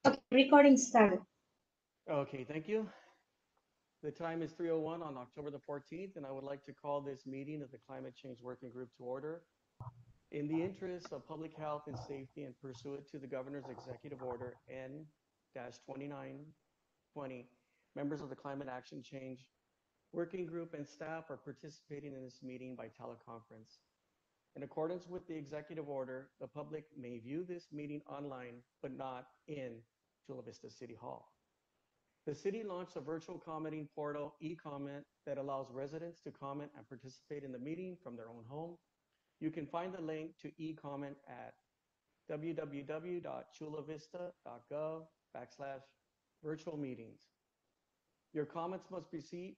Okay, recording started. Okay, thank you. The time is 3:01 on October the 14th, and I would like to call this meeting of the Climate Change Working Group to order. In the interest of public health and safety and pursuant to the Governor's Executive Order N-2920, members of the Climate Action Change Working Group and staff are participating in this meeting by teleconference. In accordance with the executive order, the public may view this meeting online, but not in Chula Vista City Hall. The city launched a virtual commenting portal, eComment, that allows residents to comment and participate in the meeting from their own home. You can find the link to eComment at www.chulavista.gov/virtual-meetings. Your comments must be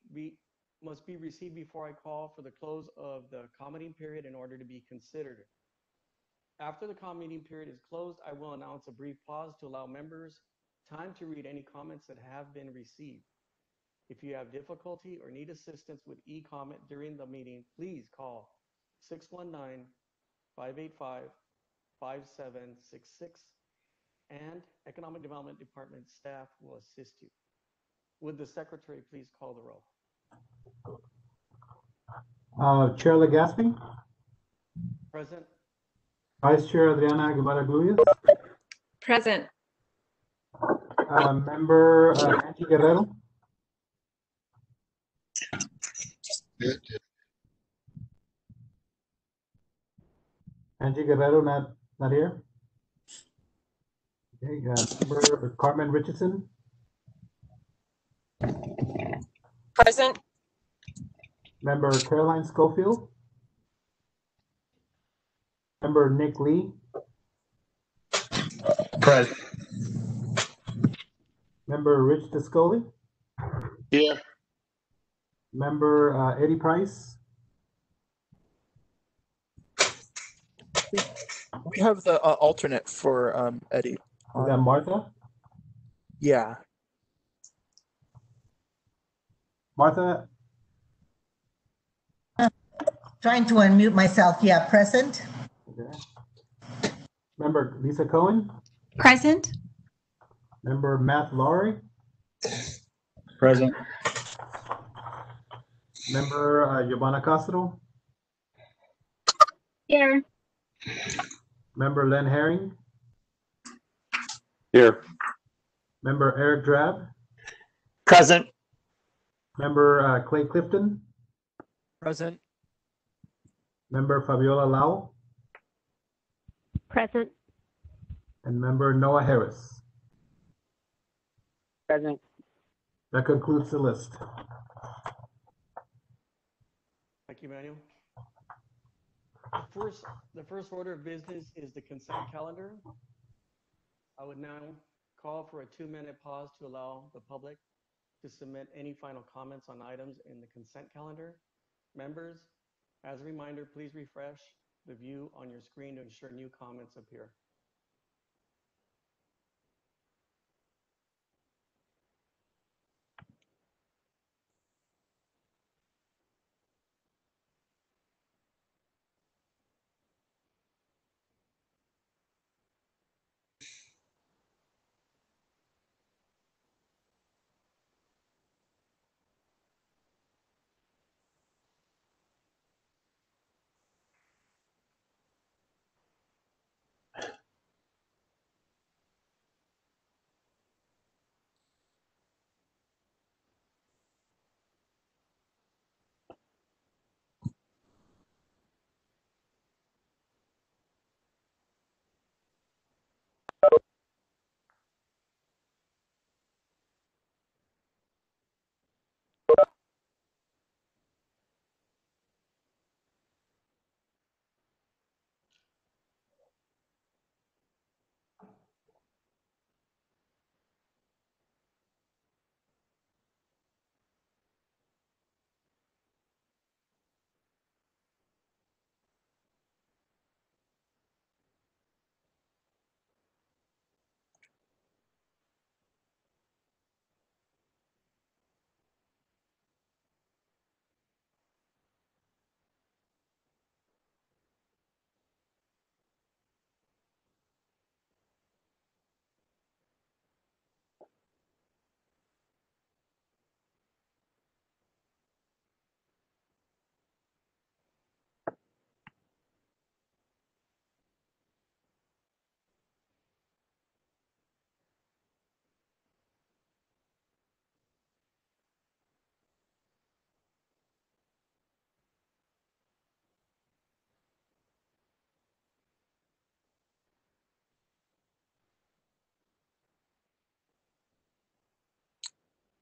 received before I call for the close of the commenting period in order to be considered. After the commenting period is closed, I will announce a brief pause to allow members time to read any comments that have been received. If you have difficulty or need assistance with e-comment during the meeting, please call 619-585-5766 and Economic Development Department staff will assist you. Would the secretary please call the roll? Chair Legaspi, Present. Vice Chair Adriana Guevara Gluyas, Present. Member Angie Guerrero, Angie Guerrero not here. Okay, Member Carmen Richardson, Present. Member Caroline Schofield, Member Nick Lee, Present. Member Rich Discoli, Here. Member Eddie Price, We have the alternate for Eddie. is that Martha? Yeah. Martha, Trying to unmute myself. Yeah, present. okay. Member Lisa Cohen, Present. Member Matt Laurie, Present. Member Giovanna Castro, Here. Member Len Herring, Here. Member Eric Drab, Present. Member Clay Clifton, Present. Member Fabiola Lau, Present. and Member Noah Harris. Present. That concludes the list. Thank you, Manuel. The first order of business is the consent calendar. I would now call for a 2-minute pause to allow the public to submit any final comments on items in the consent calendar. Members, as a reminder, please refresh the view on your screen to ensure new comments appear.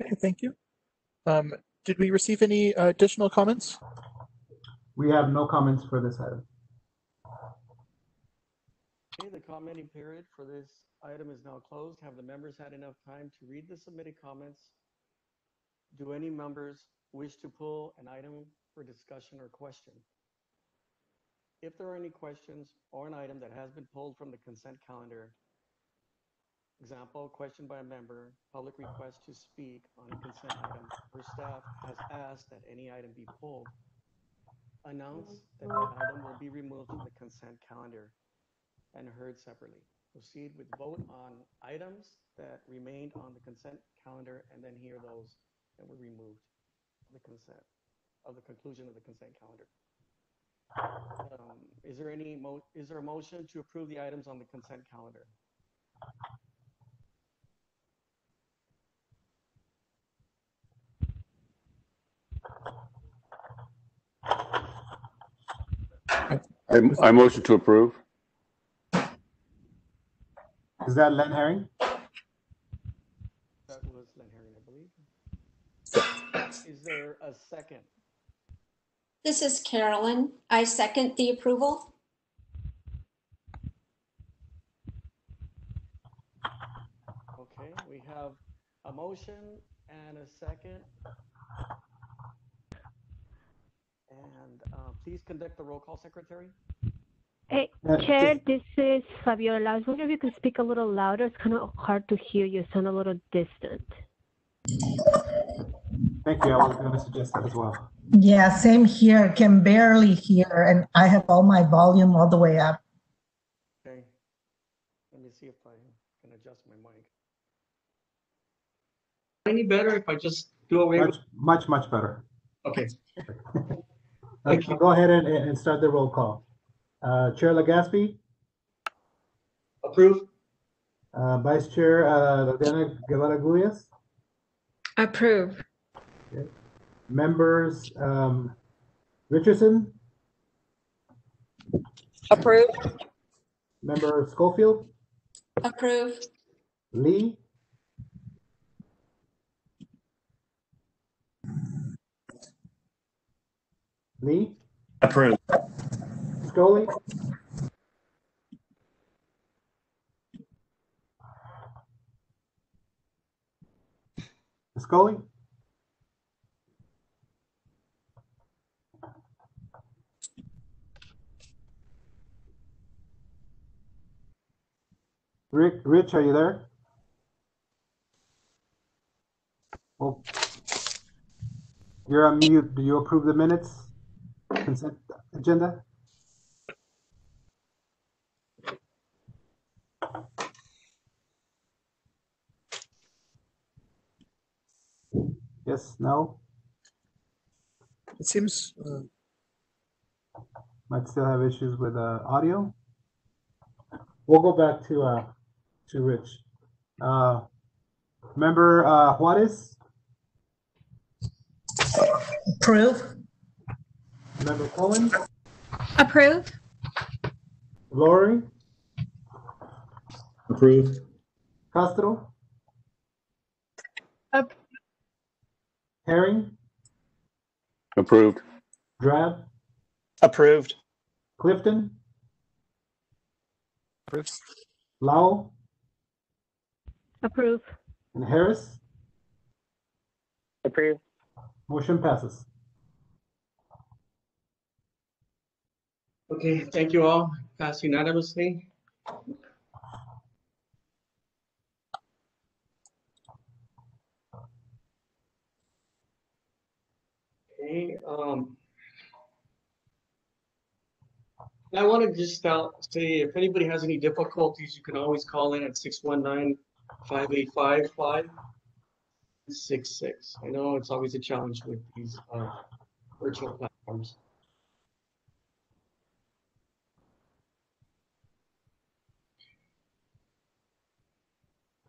Okay, thank you. Did we receive any additional comments? We have no comments for this item. Okay, the commenting period for this item is now closed. Have the members had enough time to read the submitted comments? Do any members wish to pull an item for discussion or question? If there are any questions or an item that has been pulled from the consent calendar, example, question by a member, public request to speak on a consent item, or staff has asked that any item be pulled, announce that that item will be removed from the consent calendar and heard separately. Proceed with vote on items that remained on the consent calendar and then hear those that were removed from the consent of the conclusion of the consent calendar. Is there a motion to approve the items on the consent calendar? I motion to approve. Is that Len Herring? That was Len Herring, I believe. Is there a second? This is Carolyn. I second the approval. Okay, we have a motion and a second. And please conduct the roll call, Secretary. Hey, Chair, this is Fabiola. I was wondering if you could speak a little louder. It's kind of hard to hear you. You sound a little distant. Thank you. I was going to suggest that as well. Yeah, same here. Can barely hear, and I have all my volume all the way up. Okay. Let me see if I can adjust my mic. Any better if I just do away with? Much better. Okay. Go ahead and start the roll call. Chair Legaspi, Approve. Vice Chair Lorena Guevara Guyas, Approve. members Richardson, Approve. member Schofield, Approve. Lee, Approve. Scully, Scully, Rich, are you there? Oh, you're on mute. Do you approve the minutes? Consent agenda? Yes, no? It seems Might still have issues with audio. We'll go back to Rich. Member Juarez, Approve. member Cohen, Approve. Lori, Approve. Castro, Ap- Herring, Approved. Drab, Approved. Clifton, approved. Lau, Approve. and Harris. Approved. Motion passes. Okay, thank you all. Passed unanimously. Okay, I want to just say if anybody has any difficulties, you can always call in at 619-585-5666. I know it's always a challenge with these virtual platforms.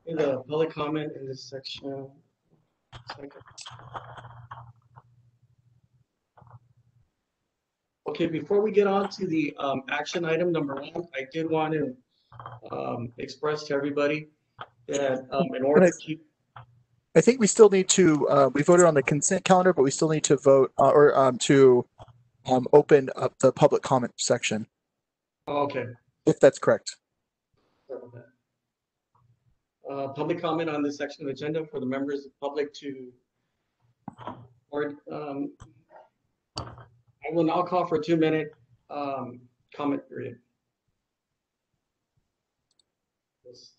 The public comment in this section. Okay, before we get on to the action item number 1, I did want to express to everybody that in order to keep. I think we still need to, we voted on the consent calendar, but we still need to vote to open up the public comment section, Oh, okay. if that's correct. Sorry about that. Public comment on this section of the agenda for the members of the public to, or I will now call for a 2-minute comment period. Yes.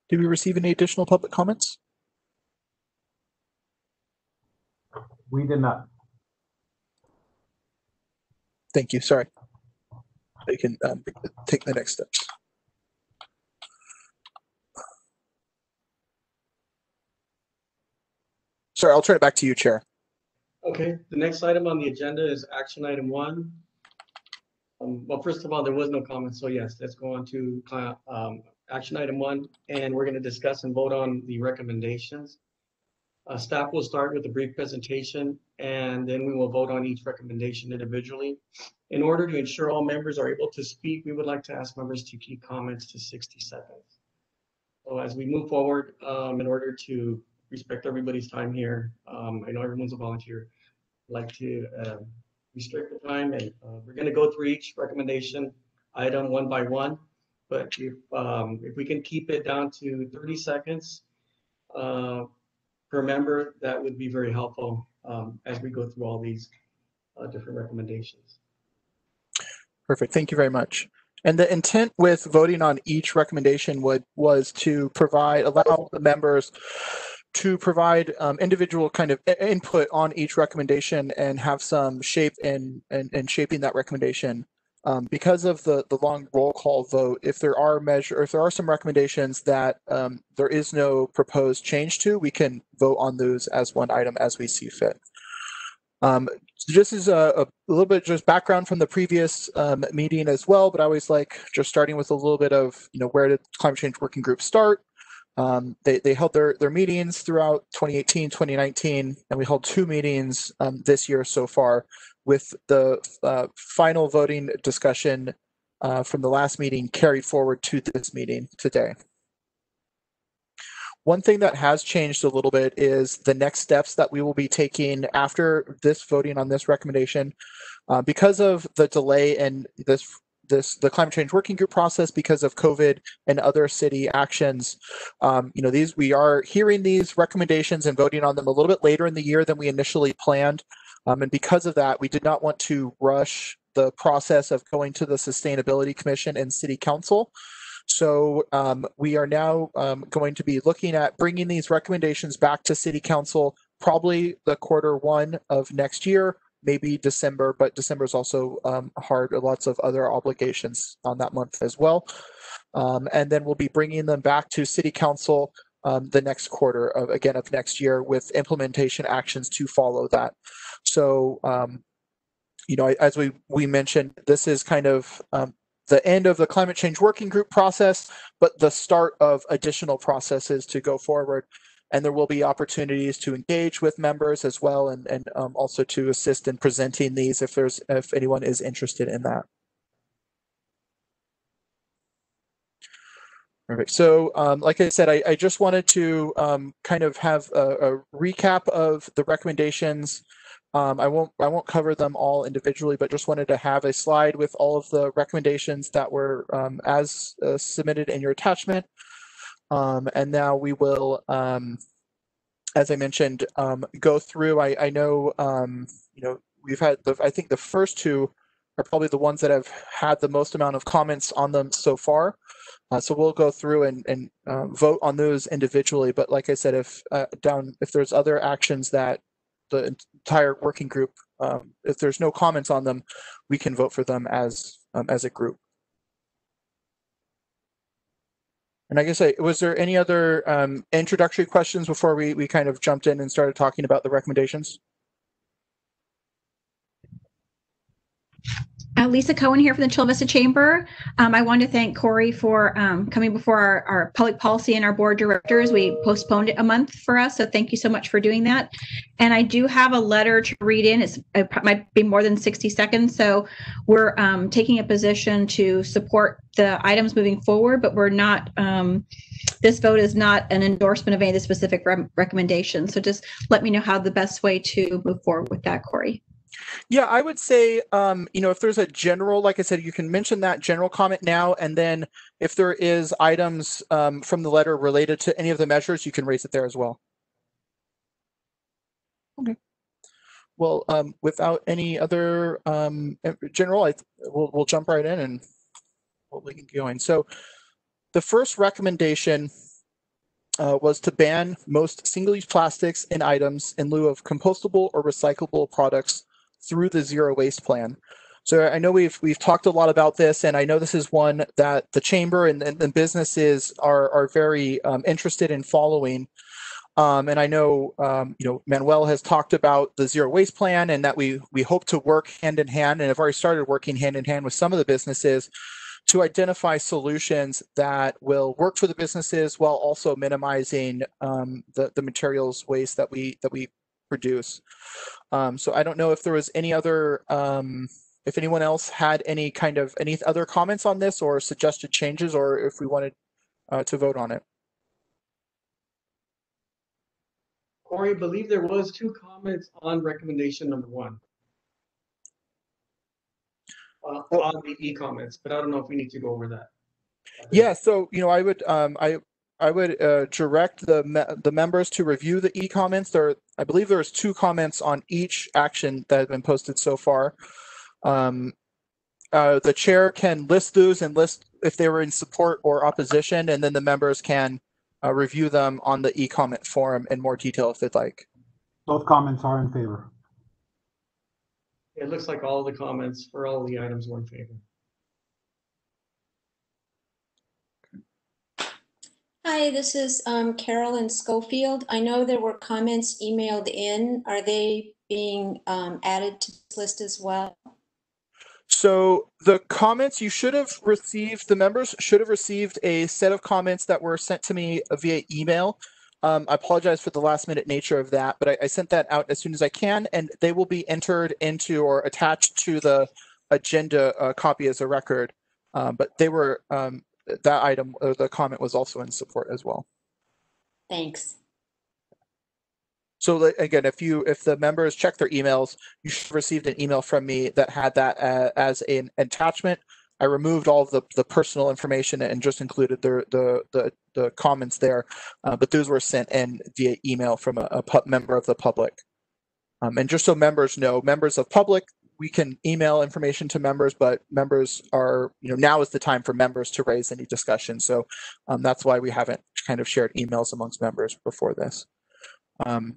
Did we receive any additional public comments? We did not. Thank you. Sorry. I can take the next steps. Sorry, I'll turn it back to you, Chair. Okay, the next item on the agenda is action item 1. Well, first of all, there was no comment, so yes, let's go on to action item 1, and we're going to discuss and vote on the recommendations. Staff will start with a brief presentation, and then we will vote on each recommendation individually. In order to ensure all members are able to speak, we would like to ask members to keep comments to 60 seconds. So as we move forward, in order to respect everybody's time here, I know everyone's a volunteer, I'd like to restrict the time, and we're going to go through each recommendation item one by one. But if we can keep it down to 30 seconds per member, that would be very helpful as we go through all these different recommendations. Perfect. Thank you very much. And the intent with voting on each recommendation was to allow the members to provide individual kind of input on each recommendation and have some shape in shaping that recommendation. Because of the long roll call vote, if there are some recommendations that there is no proposed change to, we can vote on those as one item as we see fit. So just as a little bit just background from the previous meeting as well, but I always like just starting with a little bit of, where did climate change working groups start? They held their meetings throughout 2018, 2019, and we held 2 meetings this year so far, with the final voting discussion from the last meeting carried forward to this meeting today. One thing that has changed a little bit is the next steps that we will be taking after this voting on this recommendation. Because of the delay in the climate change working group process because of COVID and other city actions, we are hearing these recommendations and voting on them a little bit later in the year than we initially planned. And because of that, we did not want to rush the process of going to the Sustainability Commission and City Council. So we are now going to be looking at bringing these recommendations back to City Council, probably the Q1 of next year, maybe December, but December is also hard. Lots of other obligations on that month as well. And then we'll be bringing them back to City Council the next quarter of next year with implementation actions to follow that. So, as we mentioned, this is kind of the end of the climate change working group process, but the start of additional processes to go forward. And there will be opportunities to engage with members as well, and also to assist in presenting these if anyone is interested in that. Perfect. So, like I said, I just wanted to kind of have a recap of the recommendations. I won't cover them all individually, but just wanted to have a slide with all of the recommendations that were as submitted in your attachment. And now we will, as I mentioned, go through. I know we've had I think the first two are probably the ones that have had the most amount of comments on them so far. So we'll go through and vote on those individually. But like I said, if there's other actions that the entire working group, if there's no comments on them, we can vote for them as a group. And I guess, was there any other introductory questions before we kind of jumped in and started talking about the recommendations? Lisa Cohen here from the Chula Vista Chamber. I want to thank Corey for coming before our public policy and our board directors. We postponed it a month for us, so thank you so much for doing that. And I do have a letter to read in. It might be more than 60 seconds. So we're taking a position to support the items moving forward, but we're not, this vote is not an endorsement of any of the specific recommendations. So just let me know how the best way to move forward with that, Corey. Yeah, I would say, if there's a general, like I said, you can mention that general comment now, and then if there is items from the letter related to any of the measures, you can raise it there as well. Okay. Well, without any other general, we'll jump right in and we'll get going. So the first recommendation was to ban most single-use plastics in items in lieu of compostable or recyclable products through the zero waste plan. So I know we've talked a lot about this, and I know this is one that the chamber and businesses are very interested in following. And I know Manuel has talked about the zero waste plan, and that we hope to work hand in hand, and have already started working hand in hand with some of the businesses to identify solutions that will work for the businesses while also minimizing the materials waste that we produce. So I don't know if there was any other, if anyone else had any other comments on this or suggested changes, or if we wanted to vote on it. Corey, I believe there was 2 comments on recommendation number 1. On the e-comments, but I don't know if we need to go over that. Yeah, so I would direct the members to review the e-comments. I believe there's 2 comments on each action that have been posted so far. The chair can list those and list if they were in support or opposition, and then the members can review them on the e-comment forum in more detail if they'd like. Both comments are in favor. It looks like all the comments for all the items were in favor. Hi, this is Carolyn Schofield. I know there were comments emailed in. Are they being added to this list as well? So the comments you should have received, the members should have received a set of comments that were sent to me via email. I apologize for the last minute nature of that, but I sent that out as soon as I can, and they will be entered into or attached to the agenda copy as a record. But they were, that item, the comment was also in support as well. Thanks. So again, if the members check their emails, you should have received an email from me that had that as an attachment. I removed all of the personal information and just included the comments there, but those were sent in via email from a member of the public. And just so members know, members of public we can email information to members, but members are, now is the time for members to raise any discussion. So that's why we haven't kind of shared emails amongst members before this. Yeah,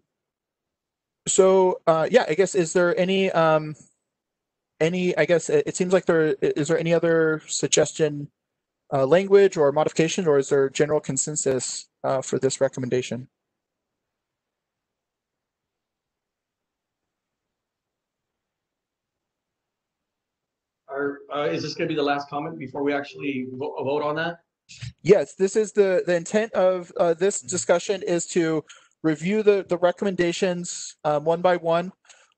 I guess, is there any, I guess it seems like is there any other suggestion, language or modification, or is there general consensus for this recommendation? Is this going to be the last comment before we actually vote on that? Yes, this is the intent of this discussion is to review the recommendations one by one.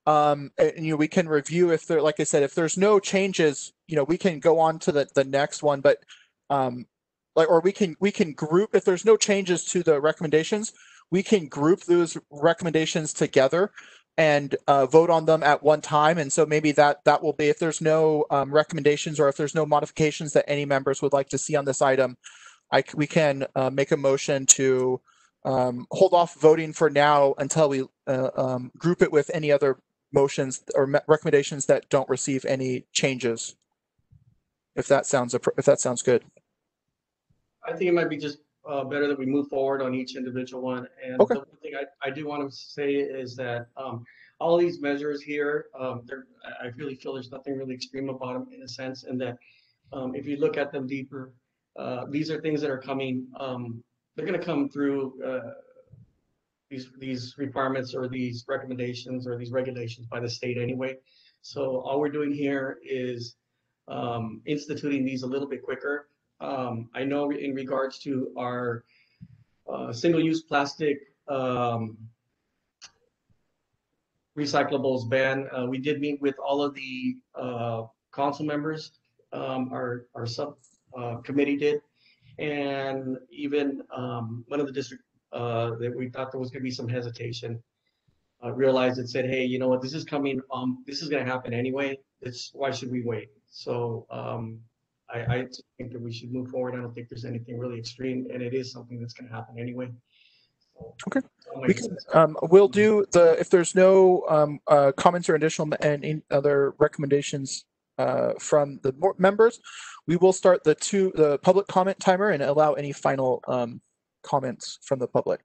And, we can review if there, like I said, if there's no changes, we can go on to the next one. But or we can group, if there's no changes to the recommendations, we can group those recommendations together and vote on them at one time. And so maybe that will be, if there's no recommendations or if there's no modifications that any members would like to see on this item, we can make a motion to hold off voting for now until we group it with any other motions or recommendations that don't receive any changes. If that sounds good. I think it might be just better that we move forward on each individual one. And okay. The one thing I do want to say is that all these measures here, I really feel there's nothing really extreme about them in a sense, and that if you look at them deeper, these are things that are coming. They're going to come through these requirements or these recommendations or these regulations by the state anyway. So all we're doing here is instituting these a little bit quicker. I know in regards to our single-use plastic recyclables ban, we did meet with all of the council members, our sub committee did, and even one of the district that we thought there was going to be some hesitation realized and said, hey, you know what, this is coming, this is going to happen anyway, why should we wait? So I think that we should move forward. I don't think there's anything really extreme, and it is something that's going to happen anyway. So, okay. We'll do if there's no comments or additional and other recommendations from the members, we will start the public comment timer and allow any final comments from the public.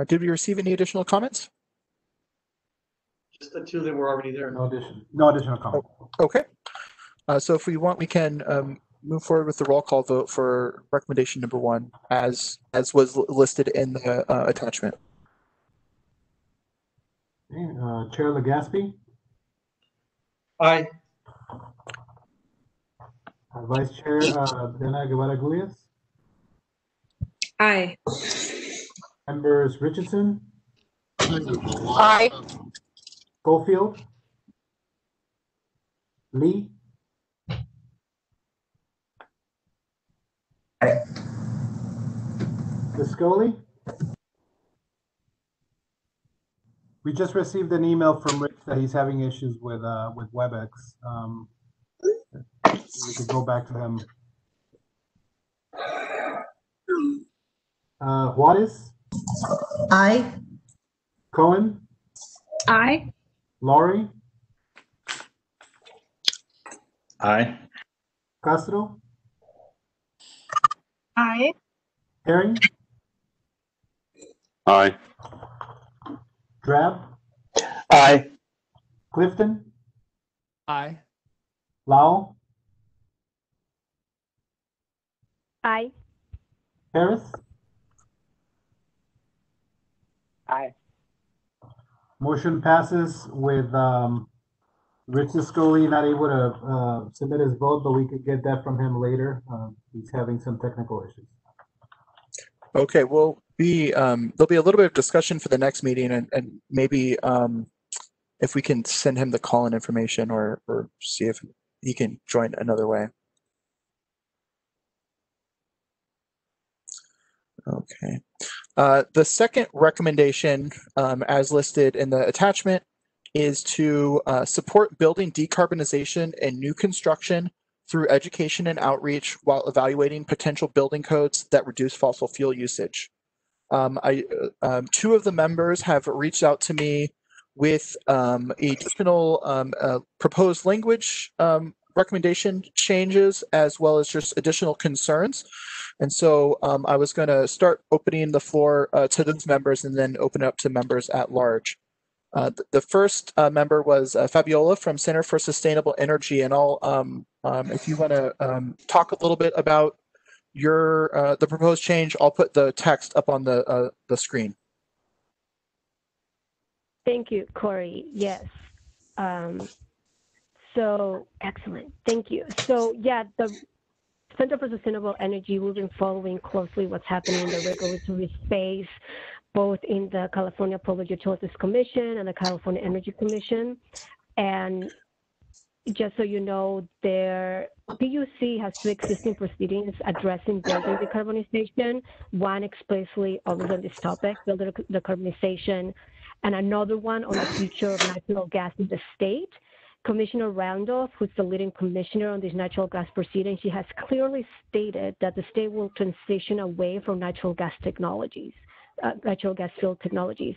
Did we receive any additional comments? Just the two that were already there. No additional comment. Okay. So if we want, we can move forward with the roll call vote for recommendation number 1 as was listed in the attachment. Okay, Chair Legaspi, Aye. Vice Chair Dana Guevara Guyas, Aye. members Richardson, Aye. Schofield, Lee, Viscoli. We just received an email from Rich that he's having issues with WebEx. We could go back to him. Juarez, Aye. Cohen, Aye. Laurie, Aye. Castro, Aye. Herring, Aye. Drab, Aye. Clifton, Aye. Lau, Aye. Harris. Aye. Motion passes with Rich Viscoli not able to submit his vote, but we could get that from him later. He's having some technical issues. Okay, there'll be a little bit of discussion for the next meeting, and maybe if we can send him the call-in information or see if he can join another way. Okay. The second recommendation, as listed in the attachment, is to support building decarbonization and new construction through education and outreach while evaluating potential building codes that reduce fossil fuel usage. Two of the members have reached out to me with additional proposed language recommendation changes, as well as just additional concerns. And so I was going to start opening the floor to those members and then open it up to members at large. The first member was Fabiola from Center for Sustainable Energy, and I'll, if you want to talk a little bit about your the proposed change, I'll put the text up on the screen. Thank you, Corey. Yes. So excellent. Thank you. So yeah, the Center for Sustainable Energy, we've been following closely what's happening in the regulatory space, both in the California Public Utilities Commission and the California Energy Commission. And just so you know, their PUC has 2 existing proceedings addressing building decarbonization, one explicitly on this topic, building decarbonization, and another one on the future of natural gas in the state. Commissioner Randolph, who's the leading commissioner on these natural gas proceedings, she has clearly stated that the state will transition away from natural gas technologies, natural gas fuel technologies.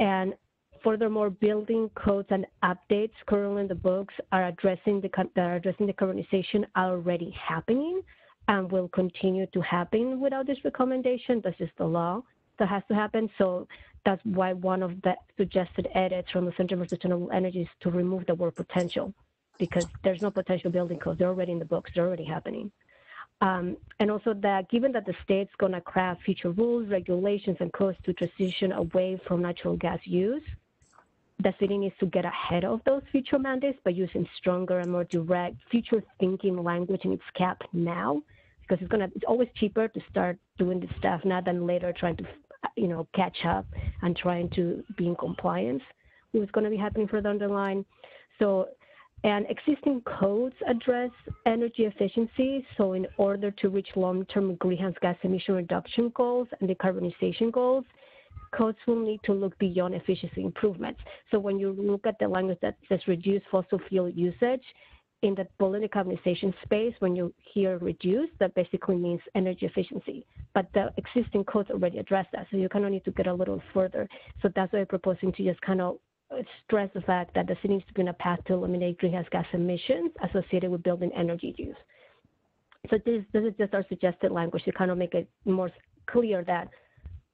And furthermore, building codes and updates currently in the books are addressing decarbonization already happening and will continue to happen without this recommendation. That's just the law that has to happen. So that's why one of the suggested edits from the Center for Sustainable Energy is to remove the word potential, because there's no potential building codes. They're already in the books. They're already happening. And also that given that the state's going to craft future rules, regulations, and codes to transition away from natural gas use, the city needs to get ahead of those future mandates by using stronger and more direct future thinking language in its cap now, because it's always cheaper to start doing this stuff now than later trying to catch up and trying to be in compliance with what's going to be happening further down the line. So, and existing codes address energy efficiency. So in order to reach long-term greenhouse gas emission reduction goals and decarbonization goals, codes will need to look beyond efficiency improvements. So when you look at the language that says reduce fossil fuel usage, in the building decarbonization space, when you hear reduce, that basically means energy efficiency. But the existing codes already address that, so you kind of need to get a little further. So that's why I'm proposing to just kind of stress the fact that the city needs to be on a path to eliminate greenhouse gas emissions associated with building energy use. So this is just our suggested language to kind of make it more clear that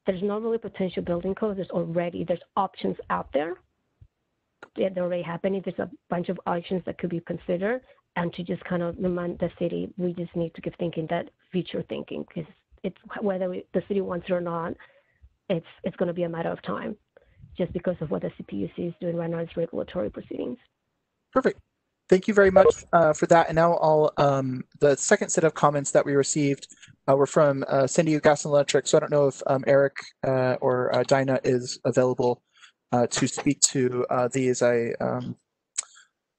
there's not really potential building codes. There's options out there. They're already happening. There's a bunch of options that could be considered, and to just kind of remind the city, we just need to keep thinking that future thinking, because it's whether the city wants it or not, it's going to be a matter of time, just because of what the CPUC is doing right now, its regulatory proceedings. Perfect. Thank you very much for that. And now the second set of comments that we received were from San Diego Gas and Electric. So I don't know if Eric or Dinah is available to speak to these.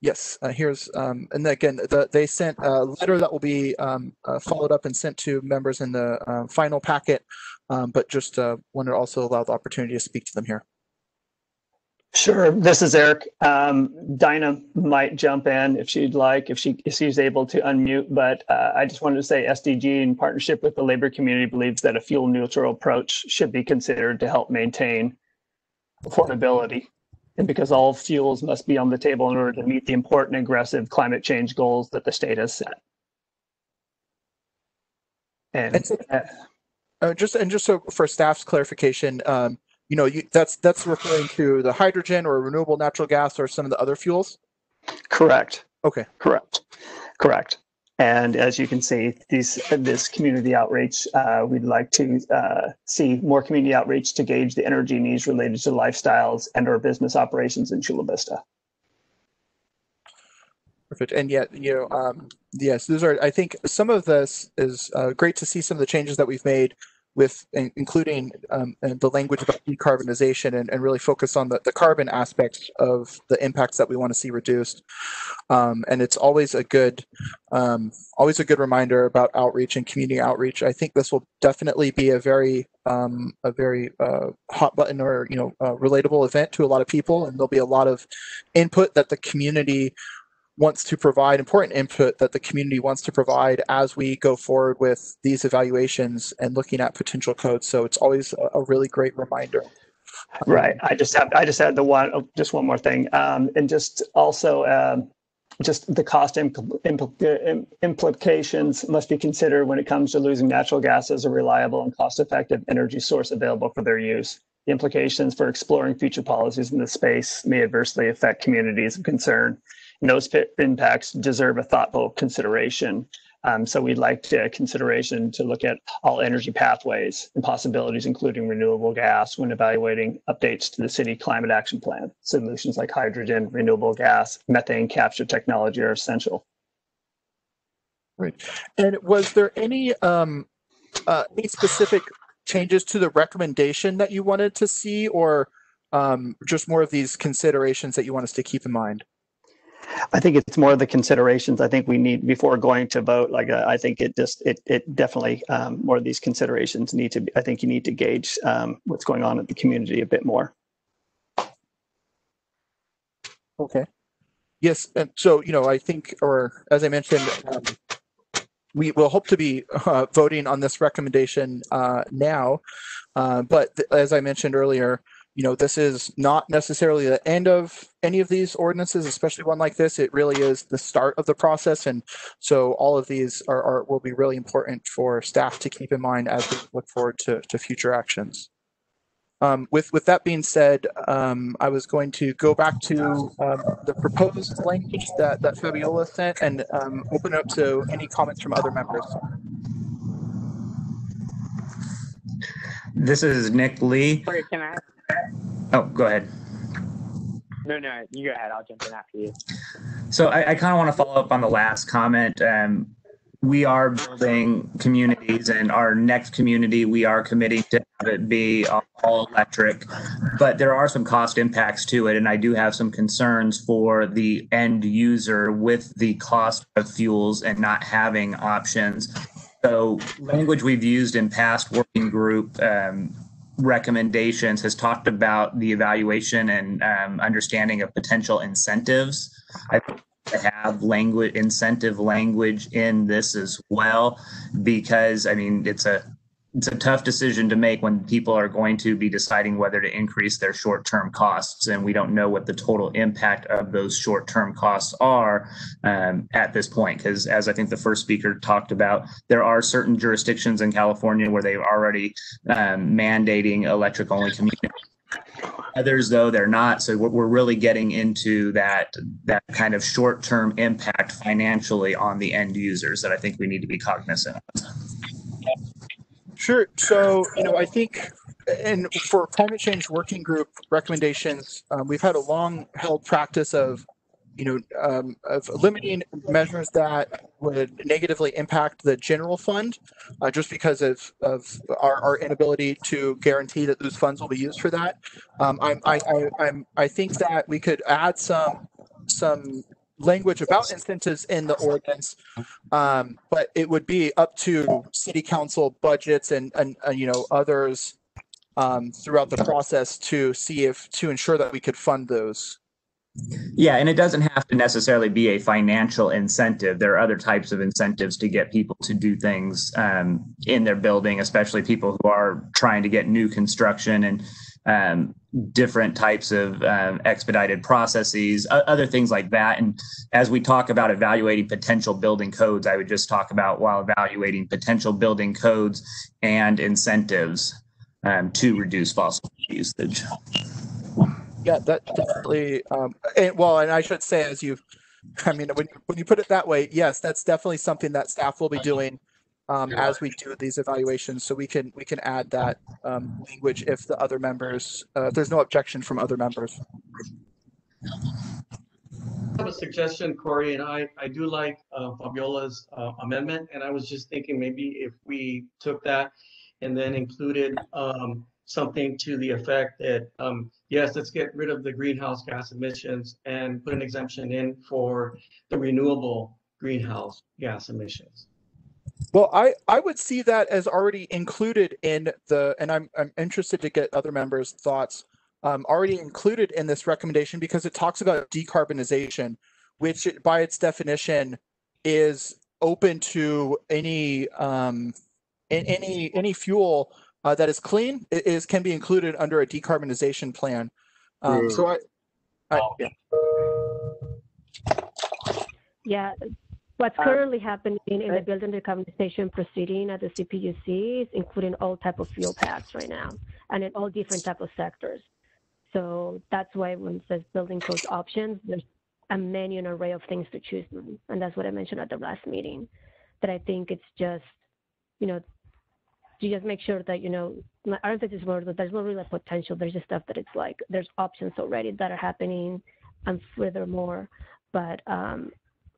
Yes, here's, and again, they sent a letter that will be followed up and sent to members in the final packet, but just wanted to also allow the opportunity to speak to them here. Sure. This is Eric. Dinah might jump in if she'd like, if she's able to unmute, but I just wanted to say SDG, in partnership with the labor community, believes that a fuel neutral approach should be considered to help maintain affordability. And because all fuels must be on the table in order to meet the important aggressive climate change goals that the state has set. And just so for staff's clarification, you know, that's referring to the hydrogen or renewable natural gas or some of the other fuels? Correct. Okay. Correct. And as you can see, this community outreach, we'd like to see more community outreach to gauge the energy needs related to lifestyles and/or business operations in Chula Vista. Perfect. And yet, you know, yes, those are, I think some of this is great to see some of the changes that we've made with including the language about decarbonization and really focus on the carbon aspects of the impacts that we want to see reduced. And it's always a good reminder about outreach and community outreach. I think this will definitely be a very hot button or, you know, relatable event to a lot of people, and there'll be a lot of input that the community wants to provide, important input that the community wants to provide as we go forward with these evaluations and looking at potential codes. So it's always a really great reminder. Right. I just had just one more thing, and just also just the cost implications must be considered when it comes to losing natural gas as a reliable and cost-effective energy source available for their use. The implications for exploring future policies in this space may adversely affect communities of concern. And those impacts deserve a thoughtful consideration. So we'd like consideration to look at all energy pathways and possibilities, including renewable gas, when evaluating updates to the city climate action plan. Solutions like hydrogen, renewable gas, methane capture technology are essential. Right. And was there any specific changes to the recommendation that you wanted to see, or just more of these considerations that you want us to keep in mind? I think it's more of the considerations I think we need before going to vote. Like, I think it definitely more of these considerations need to be, I think you need to gauge what's going on in the community a bit more. Okay. Yes. And so, you know, I think, or as I mentioned, we will hope to be voting on this recommendation now. But as I mentioned earlier, you know, this is not necessarily the end of any of these ordinances, especially one like this. It really is the start of the process. And so all of these will be really important for staff to keep in mind as we look forward to future actions. With that being said, I was going to go back to the proposed language that Fabiola sent and open it up to any comments from other members. This is Nick Lee. Wait, can I? Oh, go ahead. No, you go ahead. I'll jump in after you. So I kind of want to follow up on the last comment. We are building communities, and our next community, we are committing to have it be all electric, but there are some cost impacts to it. And I do have some concerns for the end user with the cost of fuels and not having options. So language we've used in past working group recommendations has talked about the evaluation and understanding of potential incentives. I think to have incentive language in this as well, because I mean it's a tough decision to make when people are going to be deciding whether to increase their short-term costs, and we don't know what the total impact of those short-term costs are at this point. Because as I think the first speaker talked about, there are certain jurisdictions in California where they're already mandating electric-only communities. Others, though, they're not. So we're really getting into that kind of short-term impact financially on the end users that I think we need to be cognizant of. Sure. So, I think, and for climate change working group recommendations, we've had a long held practice of eliminating measures that would negatively impact the general fund, just because of our inability to guarantee that those funds will be used for that. I think that we could add some language about incentives in the ordinance, but it would be up to city council budgets and others throughout the process to ensure that we could fund those. Yeah, and it doesn't have to necessarily be a financial incentive. There are other types of incentives to get people to do things in their building, especially people who are trying to get new construction and different types of expedited processes, other things like that. And as we talk about evaluating potential building codes, I would just talk about while evaluating potential building codes and incentives to reduce fossil fuel usage. Yeah, that definitely. And I should say, when you put it that way, yes, that's definitely something that staff will be doing as we do these evaluations. So we can add that language if the other members, if there's no objection from other members. I have a suggestion, Corey, and I do like Fabiola's amendment, and I was just thinking maybe if we took that and then included something to the effect that, yes, let's get rid of the greenhouse gas emissions and put an exemption in for the renewable greenhouse gas emissions. Well, I would see that as already included in and I'm interested to get other members' thoughts, already included in this recommendation, because it talks about decarbonization, which by its definition is open to any fuel that is clean can be included under a decarbonization plan. Yeah, what's currently happening in the building decarbonization proceeding at the CPUC is including all type of fuel tax right now, and in all different type of sectors. So that's why when it says building codes options, there's a menu and array of things to choose from, and that's what I mentioned at the last meeting. That I think it's just, to just make sure that, our emphasis was that there's no real potential. There's just stuff that it's like, there's options already that are happening and furthermore. But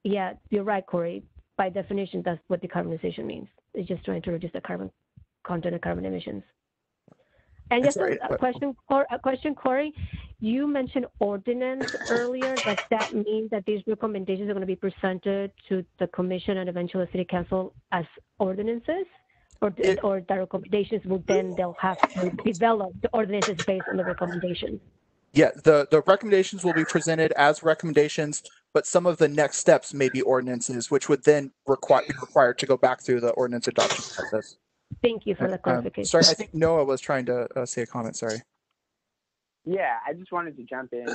yeah, you're right, Corey. By definition, that's what decarbonization means. It's just trying to reduce the carbon content of carbon emissions. And just a question, Corey. You mentioned ordinance earlier. Does that mean that these recommendations are going to be presented to the commission and eventually city council as ordinances? Or the recommendations will they'll have to develop the ordinances based on the recommendations? Yeah, the recommendations will be presented as recommendations, but some of the next steps may be ordinances, which would then be required to go back through the ordinance adoption process. Thank you for the clarification. Sorry, I think Noah was trying to say a comment. Sorry. Yeah, I just wanted to jump in.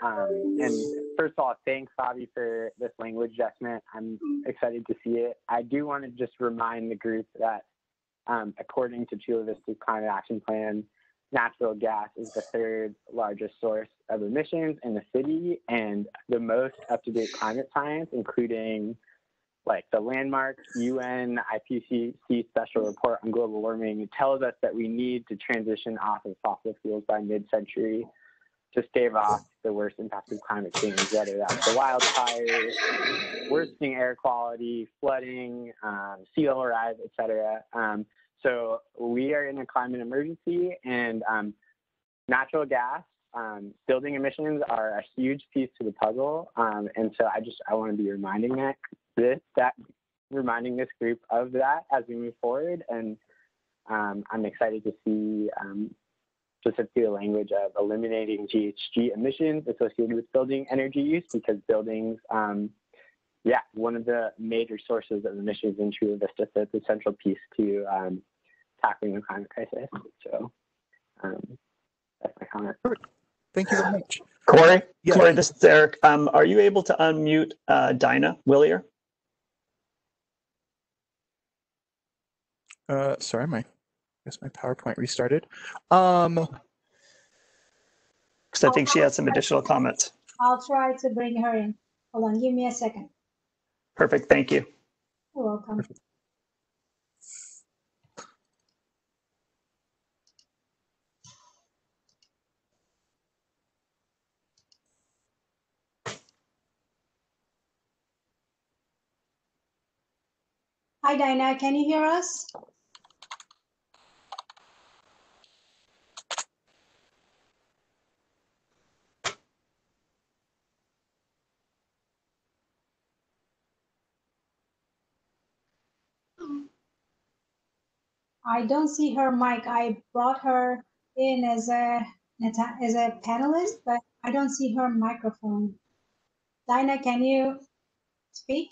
And first of all, thanks, Fabi, for this language adjustment. I'm excited to see it. I do want to just remind the group that according to Chula Vista's Climate Action Plan, natural gas is the third largest source of emissions in the city and the most up-to-date climate science, including like the landmark UN IPCC special report on global warming. It tells us that we need to transition off of fossil fuels by mid-century to stave off the worst impacts of climate change, whether that's the wildfires, worsening air quality, flooding, sea level rise, et cetera. So we are in a climate emergency, and natural gas building emissions are a huge piece to the puzzle. And so I want to be reminding reminding this group of that as we move forward. And I'm excited to see specifically the language of eliminating GHG emissions associated with building energy use, because buildings, one of the major sources of emissions in Chula Vista, so it's a central piece to tackling the climate crisis. So that's my comment. Thank you very much. Corey, Corey, this is Eric. Are you able to unmute Dinah Willier? Sorry, I guess my PowerPoint restarted. because I think she had some additional comments. I'll try to bring her in. Hold on, give me a second. Perfect. Thank you. You're welcome. Hi, Dinah. Can you hear us? I don't see her mic. I brought her in as a panelist, but I don't see her microphone. Dinah, can you speak?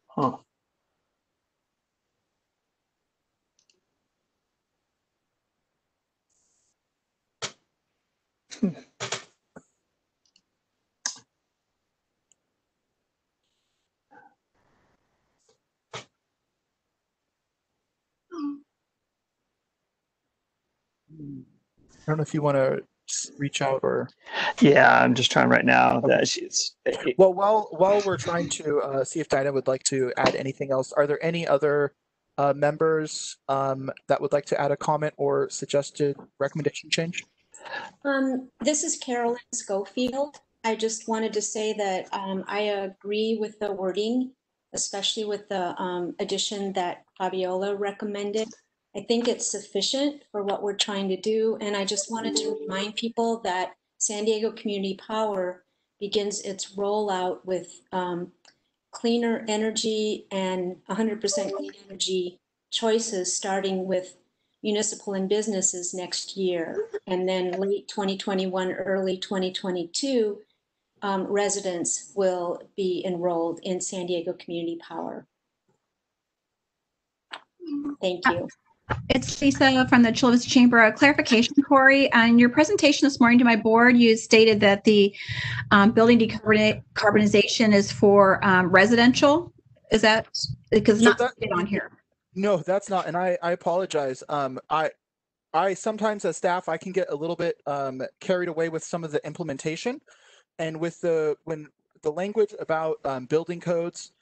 Huh. I don't know if you want to reach out or. Yeah, I'm just trying right now. Okay. That she's. Well, while we're trying to see if Dinah would like to add anything else, are there any other members that would like to add a comment or suggested recommendation change? This is Carolyn Schofield. I just wanted to say that I agree with the wording, especially with the addition that Fabiola recommended. I think it's sufficient for what we're trying to do. And I just wanted to remind people that San Diego Community Power begins its rollout with cleaner energy and 100% clean energy choices, starting with municipal and businesses next year. And then late 2021, early 2022, residents will be enrolled in San Diego Community Power. Thank you. It's Lisa from the Chula Vista Chamber. A clarification, Corey, in your presentation this morning to my board, you stated that the building decarbonization is for residential. Is that because So not on here? No, that's not, and I apologize. I sometimes as staff I can get a little bit carried away with some of the implementation, and with when the language about building codes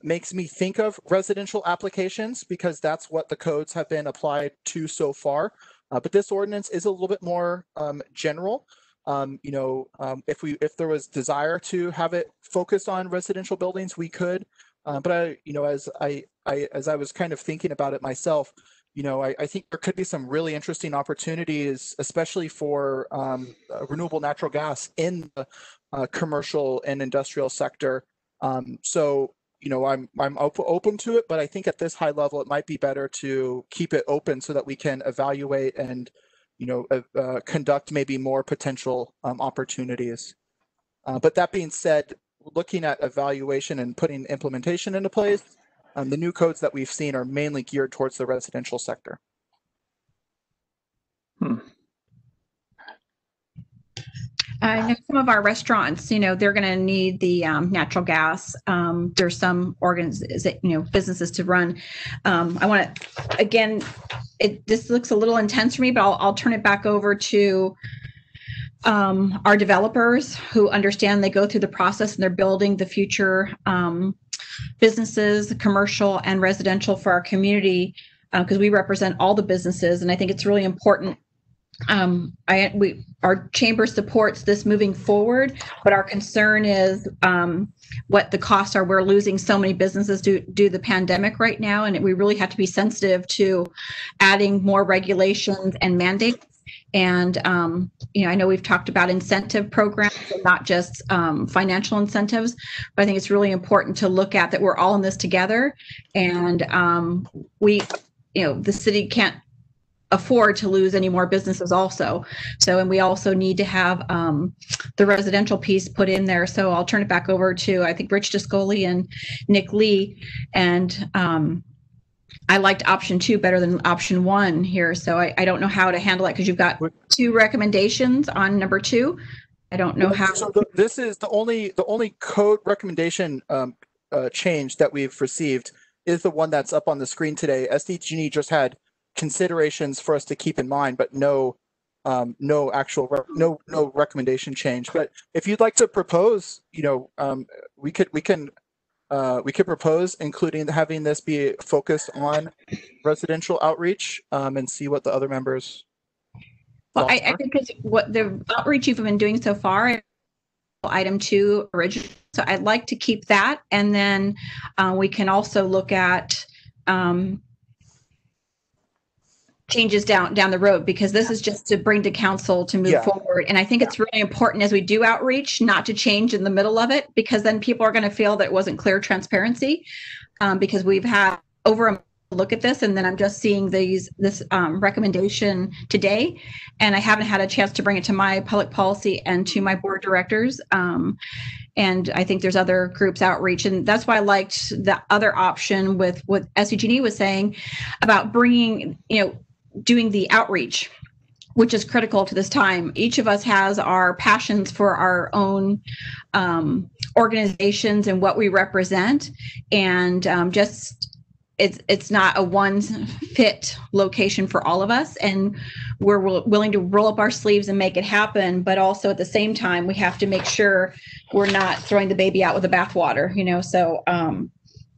makes me think of residential applications because that's what the codes have been applied to so far. But this ordinance is a little bit more general. If there was desire to have it focus on residential buildings, we could. But as I was kind of thinking about it myself, I think there could be some really interesting opportunities, especially for renewable natural gas in the commercial and industrial sector. So I'm open to it, but I think at this high level, it might be better to keep it open so that we can evaluate and conduct maybe more potential opportunities. But that being said, looking at evaluation and putting implementation into place, the new codes that we've seen are mainly geared towards the residential sector. Some of our restaurants, they're going to need the natural gas. There's some businesses to run. I want to, again, this looks a little intense for me, but I'll turn it back over to our developers who understand they go through the process and they're building the future businesses, commercial and residential for our community, because we represent all the businesses. And I think it's really important. Our chamber supports this moving forward, but our concern is what the costs are. We're losing so many businesses due to the pandemic right now, and we really have to be sensitive to adding more regulations and mandates. And I know we've talked about incentive programs, and not just financial incentives, but I think it's really important to look at that we're all in this together, and the city can't afford to lose any more businesses also. So, and we also need to have the residential piece put in there. So I'll turn it back over to, I think, Rich Discoli and Nick Lee. And I liked option 2 better than option 1 here. So I don't know how to handle it because you've got 2 recommendations on number 2. I don't know how. So this is the only code recommendation change that we've received is the one that's up on the screen today. SDG&E just had considerations for us to keep in mind, but no actual no recommendation change. But if you'd like to propose, we could propose including having this be focused on residential outreach and see what the other members. Well, I think because what the outreach you've been doing so far, item 2 original. So I'd like to keep that, and then we can also look at changes down the road, because this is just to bring to council to move forward. And I think it's really important as we do outreach not to change in the middle of it, because then people are going to feel that it wasn't clear transparency, because we've had over a look at this, and then I'm just seeing this recommendation today, and I haven't had a chance to bring it to my public policy and to my board directors. And I think there's other groups outreach, and that's why I liked the other option with what SDG&E was saying about bringing, doing the outreach, which is critical to this time. Each of us has our passions for our own organizations and what we represent, and it's not a one fit location for all of us, and we're willing to roll up our sleeves and make it happen. But also at the same time, we have to make sure we're not throwing the baby out with the bathwater, So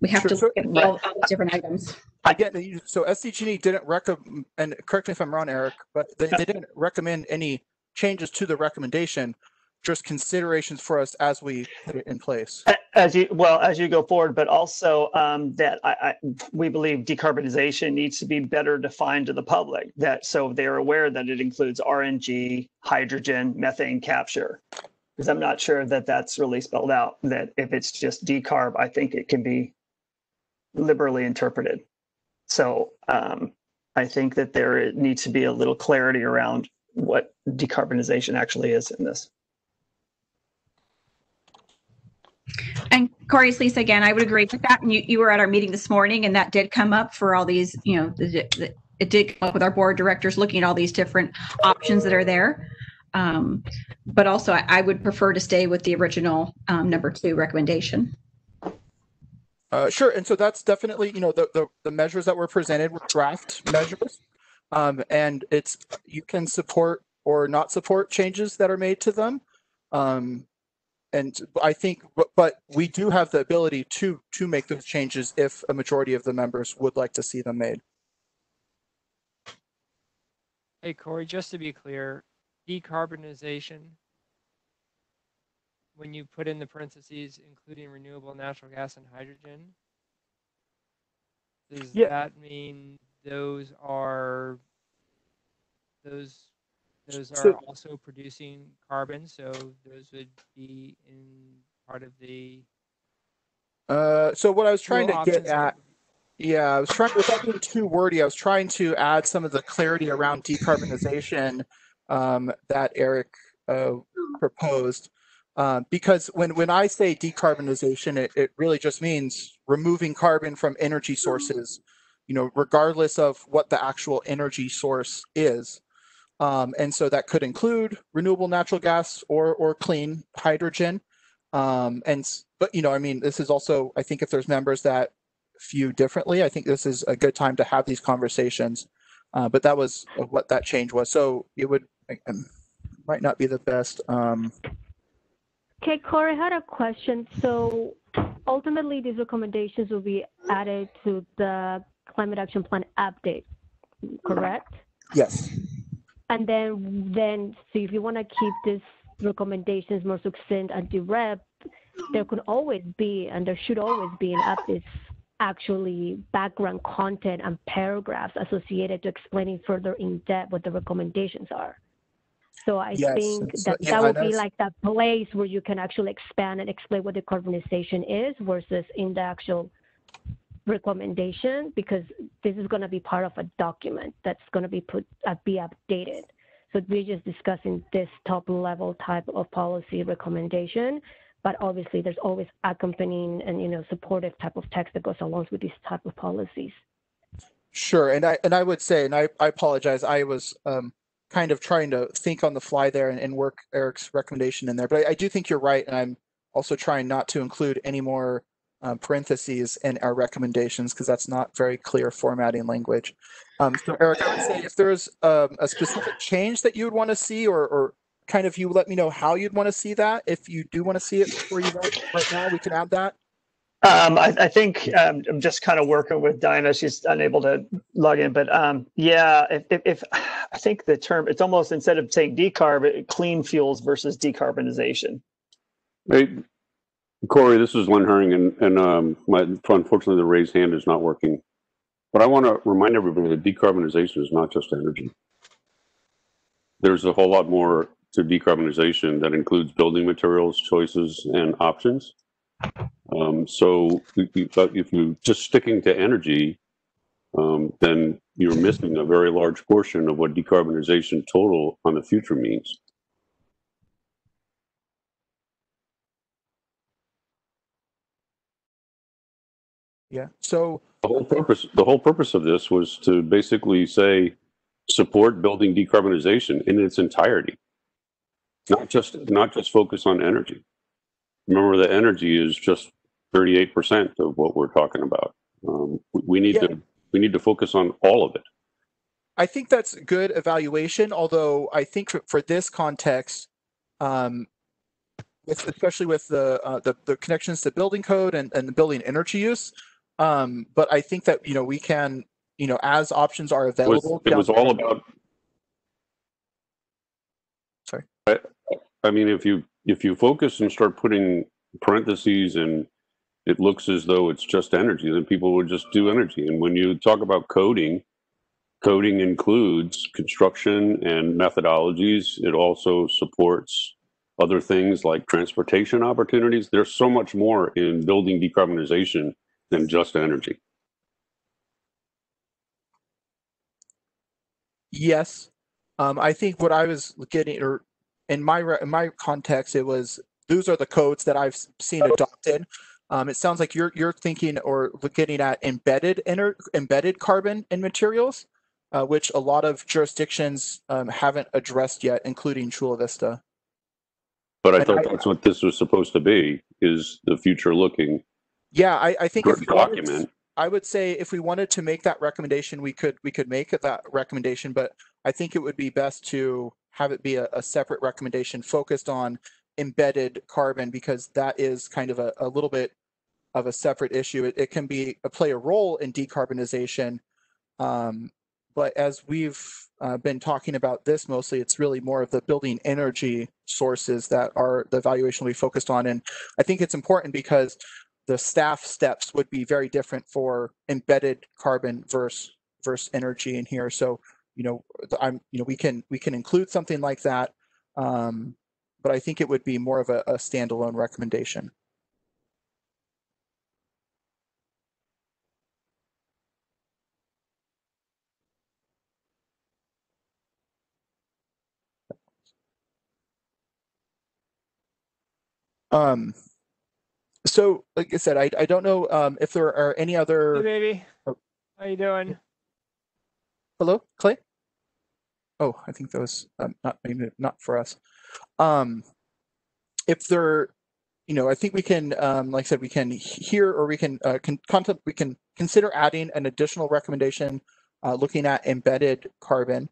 we have to look at all these different items. Again, so SDG&E didn't recommend, and correct me if I'm wrong, Eric, but they didn't recommend any changes to the recommendation, just considerations for us as we put it in place. As you go forward, but also that we believe decarbonization needs to be better defined to the public, so they're aware that it includes RNG, hydrogen, methane capture. Because I'm not sure that that's really spelled out, that if it's just decarb, I think it can be liberally interpreted. So I think that there needs to be a little clarity around what decarbonization actually is in this. And Corey, it's Lisa again. I would agree with that. And you were at our meeting this morning, and that did come up for all these, it did come up with our board directors looking at all these different options that are there. But also, I would prefer to stay with the original number 2 recommendation. Sure. And so that's definitely, the measures that were presented were draft measures. And you can support or not support changes that are made to them. And I think, but we do have the ability to make those changes if a majority of the members would like to see them made. Hey, Corey, just to be clear, decarbonization, when you put in the parentheses, including renewable natural gas and hydrogen, does that mean those are also producing carbon, so those would be in part of the so what I was trying to get at, I was trying, without being too wordy, I was trying to add some of the clarity around decarbonization that Eric proposed, because when I say decarbonization, it really just means removing carbon from energy sources, regardless of what the actual energy source is. And so that could include renewable natural gas or clean hydrogen. But this is also, I think if there's members that view differently, I think this is a good time to have these conversations. But that was what that change was. So it might not be the best. Okay, Corey, I had a question. So ultimately, these recommendations will be added to the Climate Action Plan update, correct? Yes. And then, so if you want to keep these recommendations more succinct and direct, there could always be, and there should always be an update, actually background content and paragraphs associated to explaining further in depth what the recommendations are. So I think that would be like that place where you can actually expand and explain what decarbonization is versus in the actual recommendation, because this is going to be part of a document that's going to be be updated. So we're just discussing this top level type of policy recommendation, but obviously there's always accompanying and supportive type of text that goes along with these type of policies. Sure, and I would say, and I apologize, I was kind of trying to think on the fly there and work Eric's recommendation in there. But I do think you're right, and I'm also trying not to include any more parentheses in our recommendations because that's not very clear formatting language. So Eric, I would say if there's a specific change that you would want to see, or kind of you let me know how you'd want to see that. If you do want to see it before you vote right now, we can add that. I think I'm just kind of working with Dinah. She's unable to log in, but yeah, if I think the term, it's almost, instead of saying decarb, clean fuels versus decarbonization. Hey, Corey, this is Len Herring, and unfortunately the raised hand is not working. But I want to remind everybody that decarbonization is not just energy. There's a whole lot more to decarbonization that includes building materials, choices, and options. So if you're just sticking to energy, then you're missing a very large portion of what decarbonization total on the future means. Yeah. So the whole purpose of this was to basically say support building decarbonization in its entirety, not just focus on energy. Remember that energy is just 38% of what we're talking about. We need to focus on all of it. I think that's good evaluation, although I think for this context, especially with the connections to building code and the building energy use, but I think that we can, as options are available. It was all about. Sorry. I mean, if you focus and start putting parentheses and it looks as though it's just energy, then people would just do energy. And when you talk about coding includes construction and methodologies. It also supports other things like transportation opportunities. There's so much more in building decarbonization than just energy. Yes. I think what I was getting, or in my context, it was, those are the codes that I've seen adopted. It sounds like you're thinking or getting at embedded carbon in materials, which a lot of jurisdictions haven't addressed yet, including Chula Vista. But I thought that's what this was supposed to be, is the future looking. Yeah, I think if document. I would say if we wanted to make that recommendation, we could make that recommendation, but I think it would be best to have it be a separate recommendation focused on embedded carbon, because that is kind of a little bit of a separate issue. It can play a role in decarbonization, but as we've been talking about this mostly, it's really more of the building energy sources that are the evaluation we focused on. And I think it's important because the staff steps would be very different for embedded carbon versus energy in here. So, we can include something like that, but I think it would be more of a standalone recommendation. So like I said, I don't know if there are any other. Hey, baby. How you doing? Hello, Clay? Oh, I think that was not for us. If there, I think we can, like I said, we can hear, or we can we can consider adding an additional recommendation looking at embedded carbon.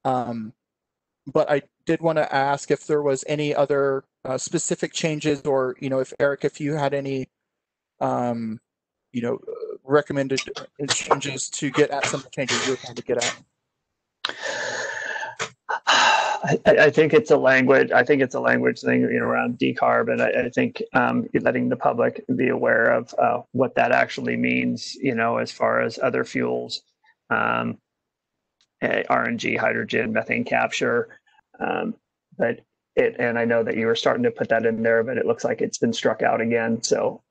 But I did want to ask if there was any other specific changes, or if Eric, if you had any recommended changes to get at some changes you were trying to get at. I think it's a language. I think it's a language thing, around decarb, and I think letting the public be aware of what that actually means, as far as other fuels, RNG, hydrogen, methane capture, but and I know that you were starting to put that in there, but it looks like it's been struck out again. So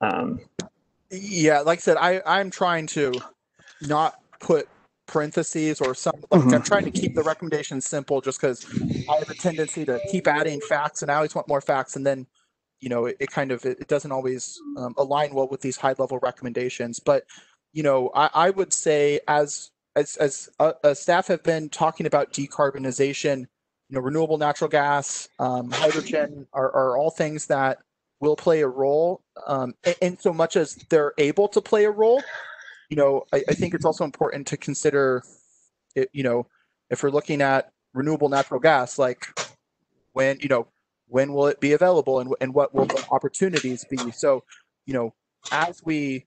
yeah, like I said, I'm trying to not put parentheses or something. I'm trying to keep the recommendation simple, just because I have a tendency to keep adding facts, and I always want more facts, and then it doesn't always align well with these high level recommendations. But I would say, as as staff have been talking about decarbonization, renewable natural gas, hydrogen are all things that will play a role, in so much as they're able to play a role. I think it's also important to consider, if we're looking at renewable natural gas, like when will it be available, and what will the opportunities be? So, as we,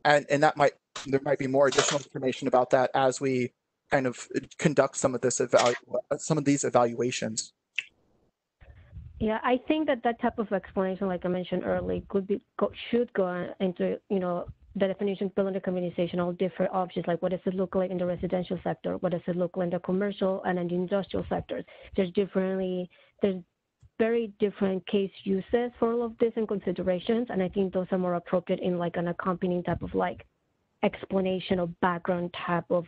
and there might be more additional information about that as we kind of conduct some of these evaluations. Yeah, I think that type of explanation, like I mentioned earlier, should go into, the definition of building decarbonization, all different options, like what does it look like in the residential sector? What does it look like in the commercial and in the industrial sectors? There's very different case uses for all of this and considerations, and I think those are more appropriate in like an accompanying type of like explanation or background type of,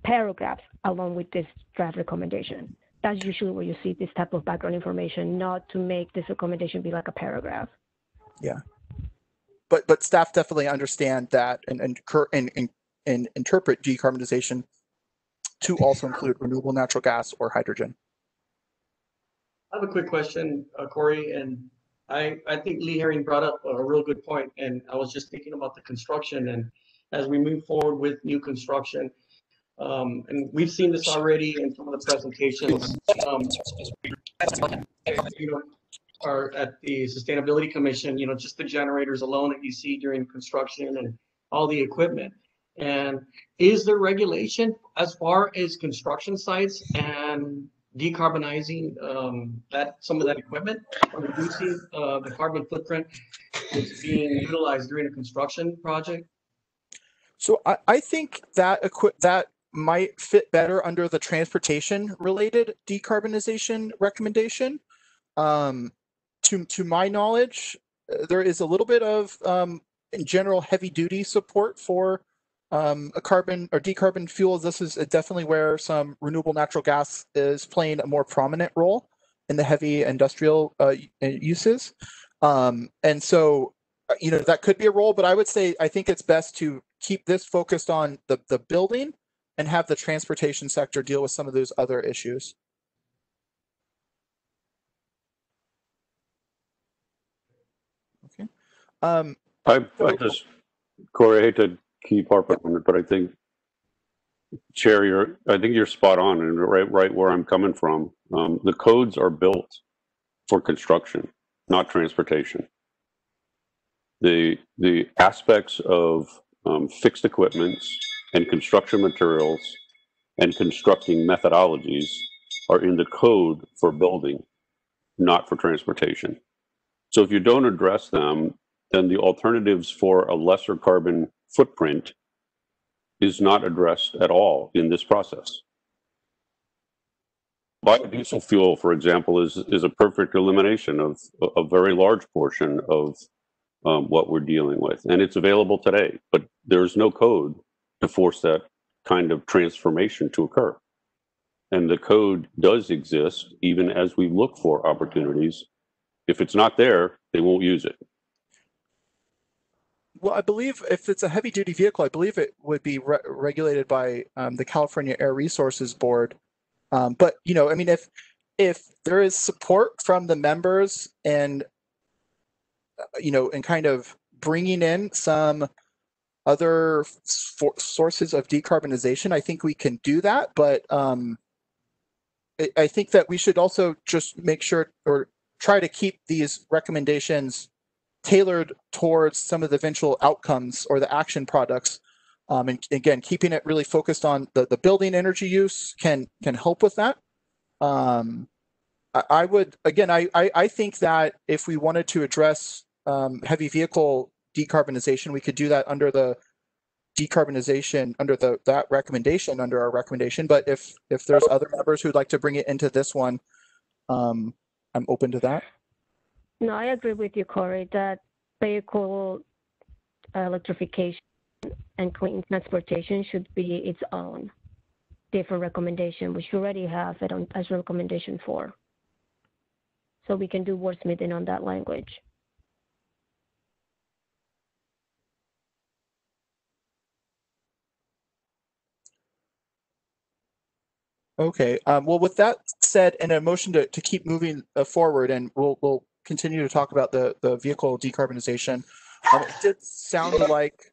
paragraphs along with this draft recommendation. That's usually where you see this type of background information, not to make this recommendation be like a paragraph. Yeah, but staff definitely understand that and interpret decarbonization to also include renewable natural gas or hydrogen. I have a quick question, Corey, and I think Lee Herring brought up a real good point, and I was just thinking about the construction, and as we move forward with new construction, and we've seen this already in some of the presentations, are at the Sustainability Commission, just the generators alone that you see during construction and all the equipment. And is there regulation as far as construction sites and decarbonizing some of that equipment, or reducing the carbon footprint that's being utilized during a construction project? So I think that might fit better under the transportation related decarbonization recommendation. To my knowledge, there is a little bit of in general heavy duty support for a carbon or decarbon fuels. This is definitely where some renewable natural gas is playing a more prominent role in the heavy industrial uses. And so, that could be a role, but I would say I think it's best to keep this focused on the building and have the transportation sector deal with some of those other issues. Okay. Corey, I hate to keep harping on it, but I think, Chair, I think you're spot on and right where I'm coming from. The codes are built for construction, not transportation. The aspects of fixed equipment and construction materials and constructing methodologies are in the code for building, not for transportation. So if you don't address them, then the alternatives for a lesser carbon footprint is not addressed at all in this process. Biodiesel fuel, for example, is a perfect elimination of a very large portion of what we're dealing with. And it's available today, but there's no code to force that kind of transformation to occur. And the code does exist even as we look for opportunities. If it's not there, they won't use it. Well, I believe if it's a heavy duty vehicle, I believe it would be regulated by the California Air Resources Board. But, I mean, if there is support from the members and, and kind of bringing in some other sources of decarbonization, I think we can do that. But I think that we should also just make sure or try to keep these recommendations tailored towards some of the eventual outcomes or the action products. And again, keeping it really focused on the building energy use can help with that. I think that if we wanted to address heavy vehicle decarbonization, we could do that under the decarbonization, under that recommendation, under our recommendation. But if there's other members who'd like to bring it into this one, I'm open to that. No, I agree with you, Corey, that vehicle electrification and clean transportation should be its own different recommendation, which you already have it on as recommendation 4. So we can do wordsmithing on that language. Okay. Well, with that said, and a motion to keep moving forward, and we'll continue to talk about the vehicle decarbonization. It did sound like.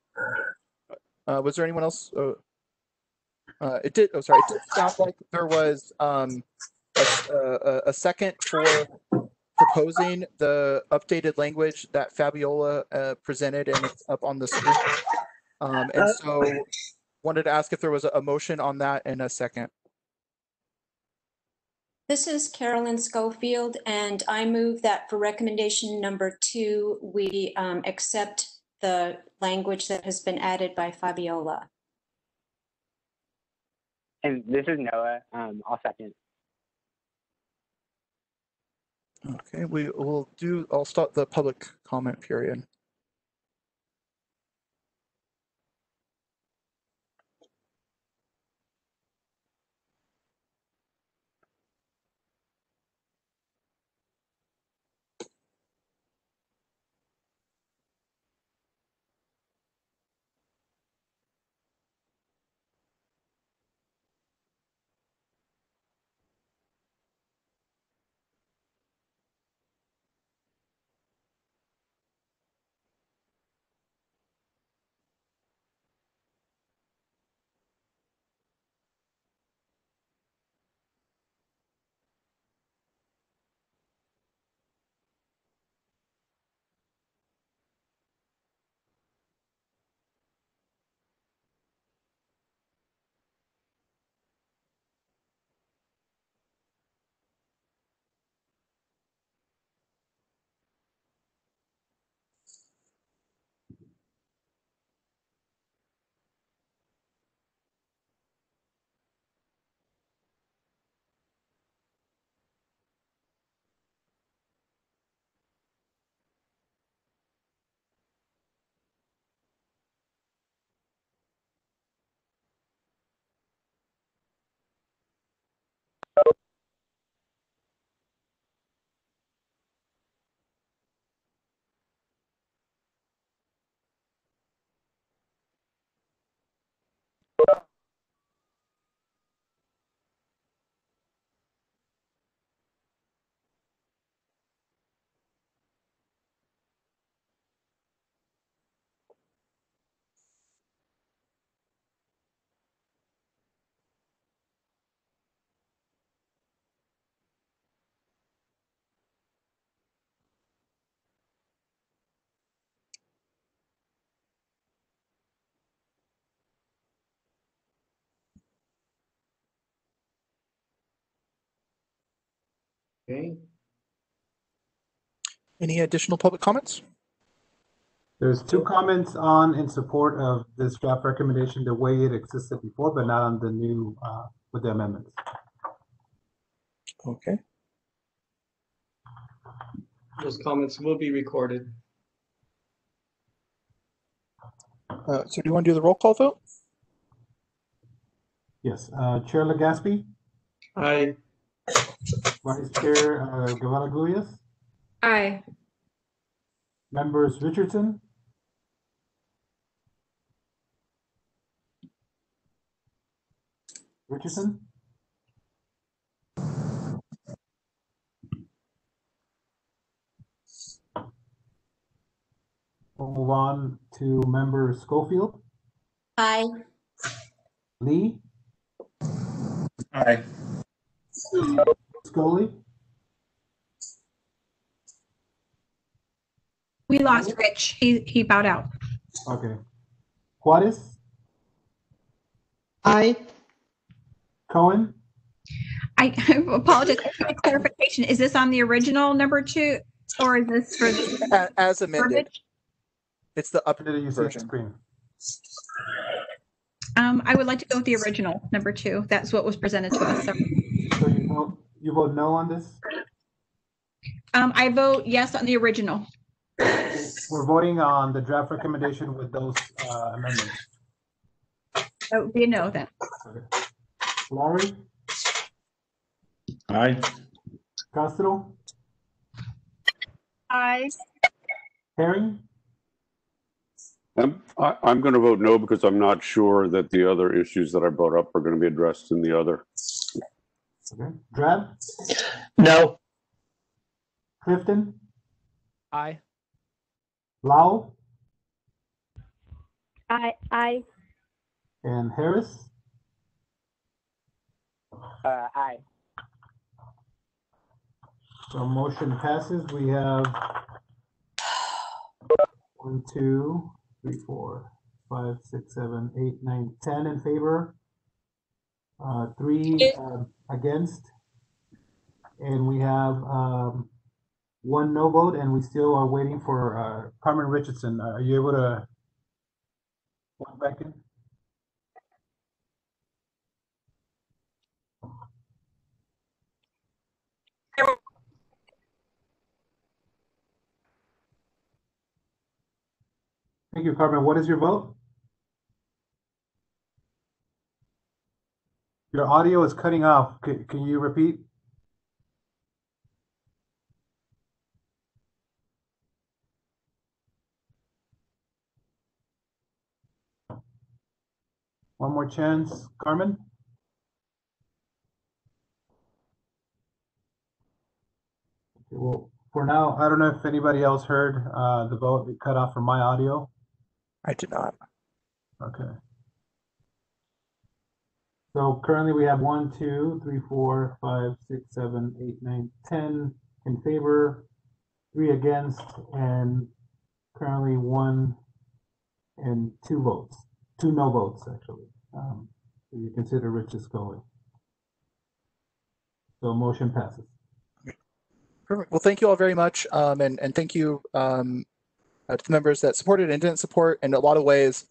Was there anyone else? It did. Oh, sorry. It did sound like there was a second for proposing the updated language that Fabiola presented, and it's up on the screen. And so, wanted to ask if there was a motion on that and a second. This is Carolyn Schofield, and I move that for recommendation number 2, we accept the language that has been added by Fabiola. And this is Noah. I'll second. Okay, I'll start the public comment period. Okay. Any additional public comments? There's 2 comments in support of this draft recommendation the way it existed before, but not on the new with the amendments. Okay. Those comments will be recorded. So do you want to do the roll call vote? Yes. Chair Legaspi, Aye. Vice Chair Guevara Guyas, Aye. Members Richardson, We'll move on to Member Schofield. Aye. Lee. Aye. Scully. We lost Rich. He bowed out. Okay. Juarez. Aye. Cohen. I apologize. Clarification. Is this on the original number 2 or is this for the As amended. verbiage? It's the That you see on screen. I would like to go with the original number 2. That's what was presented to us. So you vote no on this? I vote yes on the original. We're voting on the draft recommendation with those amendments. That would be a no then. Okay. Larry. Aye. Castro. Aye. Herring. I'm going to vote no because I'm not sure that the other issues that I brought up are going to be addressed in the other. Okay. Drab, No. Clifton, Aye. Lau, Aye. and Harris. Aye. So motion passes. We have 1, 2, 3, 4, 5, 6, 7, 8, 9, 10 in favor. 3 against, and we have 1 no vote, and we still are waiting for Carmen Richardson. Are you able to walk back in? Thank you, Carmen. What is your vote? Your audio is cutting off. Can you repeat? One more chance, Carmen. Okay, well, for now, I don't know if anybody else heard the vote. It cut off from my audio. I did not. Okay. So currently we have 1, 2, 3, 4, 5, 6, 7, 8, 9, 10 in favor, 3 against, and currently 1 and 2 votes. 2 no votes, actually. If you consider Rich Scully. So motion passes. Perfect. Well, thank you all very much, and thank you to the members that supported and didn't support. In a lot of ways,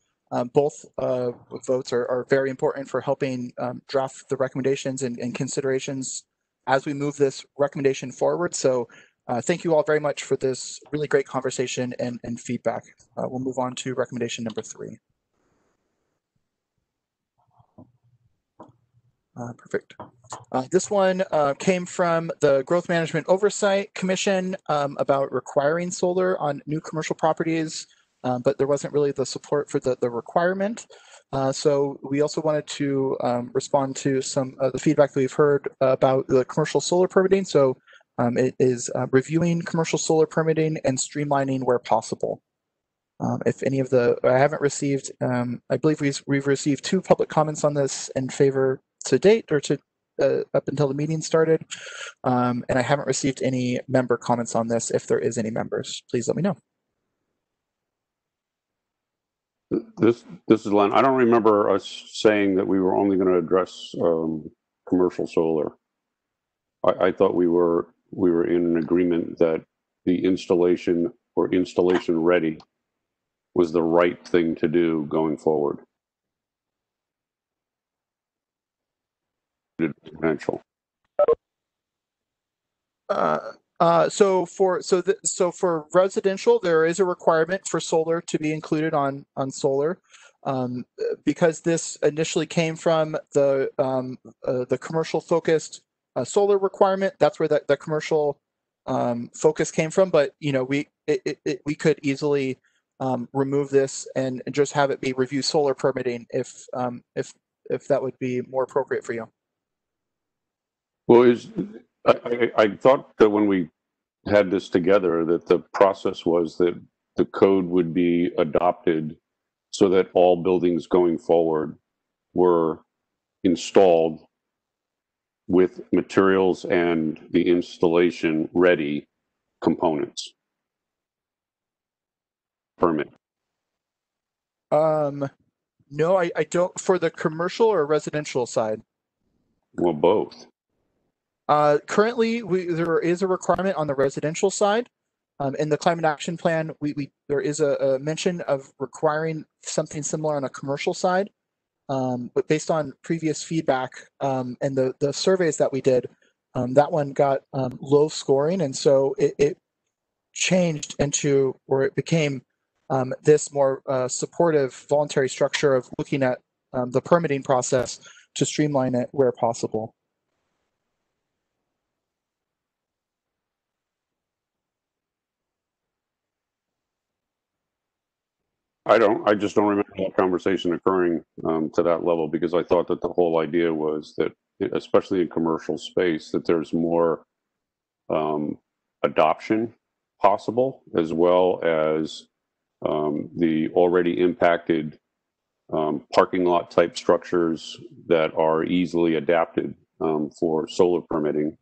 both votes are very important for helping draft the recommendations and considerations as we move this recommendation forward. So thank you all very much for this really great conversation and feedback. We'll move on to recommendation number 3. Perfect. This one came from the Growth Management Oversight Commission about requiring solar on new commercial properties, but there wasn't really the support for the requirement. So we also wanted to respond to some of the feedback that we've heard about the commercial solar permitting. So it is reviewing commercial solar permitting and streamlining where possible. If any of I haven't received, I believe we've received 2 public comments on this in favor to date, or to up until the meeting started, and I haven't received any member comments on this. If there is any members, please let me know. This is Len. I don't remember us saying that we were only going to address commercial solar. I thought we were in an agreement that the installation or installation ready was the right thing to do going forward. Potential. So for residential, there is a requirement for solar to be included on solar, because this initially came from the commercial focused solar requirement. That's where the commercial focus came from. But we could easily remove this and just have it be review solar permitting if that would be more appropriate for you. Well, I thought that when we had this together that the process was that the code would be adopted so that all buildings going forward were installed with materials and the installation ready components. Permit. No, I don't. For the commercial or residential side? Well, both. Currently, there is a requirement on the residential side. In the climate action plan, there is a mention of requiring something similar on a commercial side. But based on previous feedback and the surveys that we did, that one got low scoring, and so it changed into, or it became this more supportive voluntary structure of looking at the permitting process to streamline it where possible. I just don't remember that conversation occurring to that level, because I thought that the whole idea was that especially in commercial space, that there's more adoption possible, as well as the already impacted parking lot type structures that are easily adapted for solar permitting,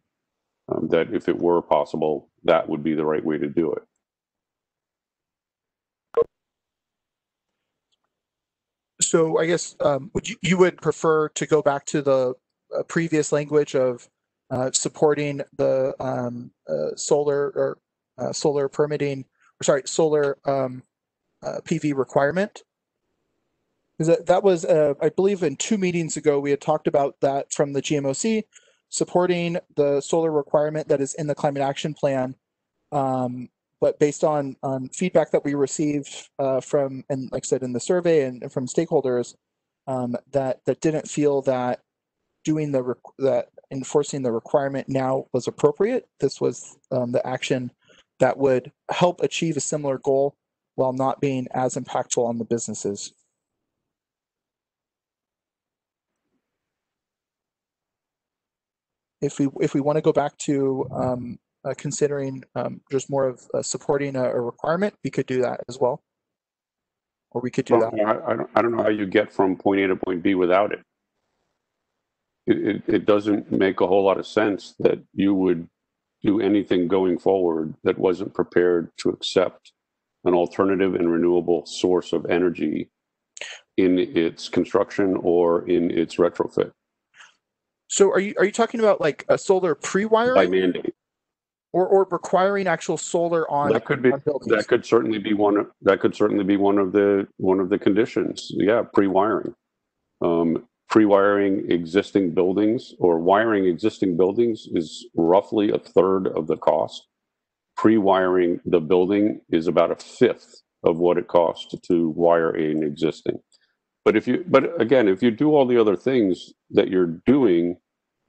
that if it were possible, that would be the right way to do it. So I guess you would prefer to go back to the previous language of supporting the solar permitting, or sorry, solar PV requirement? Because that was, I believe, in 2 meetings ago we had talked about that from the GMOC, supporting the solar requirement that is in the climate action plan. But based on feedback that we received from, and like I said, in the survey and from stakeholders, that didn't feel that doing that enforcing the requirement now was appropriate. This was the action that would help achieve a similar goal while not being as impactful on the businesses. If we want to go back to considering just more of supporting a requirement, we could do that as well. Or we could do that. I don't know how you get from point A to point B without it. It doesn't make a whole lot of sense that you would do anything going forward that wasn't prepared to accept an alternative and renewable source of energy in its construction or in its retrofit. So are you talking about like a solar pre-wiring? By mandate. Or requiring actual solar on that could be buildings? That could certainly be one of the conditions. Yeah, pre-wiring. Pre-wiring existing buildings, or wiring existing buildings, is roughly a third of the cost. Pre-wiring the building is about a fifth of what it costs to wire an existing. But again, if you do all the other things that you're doing,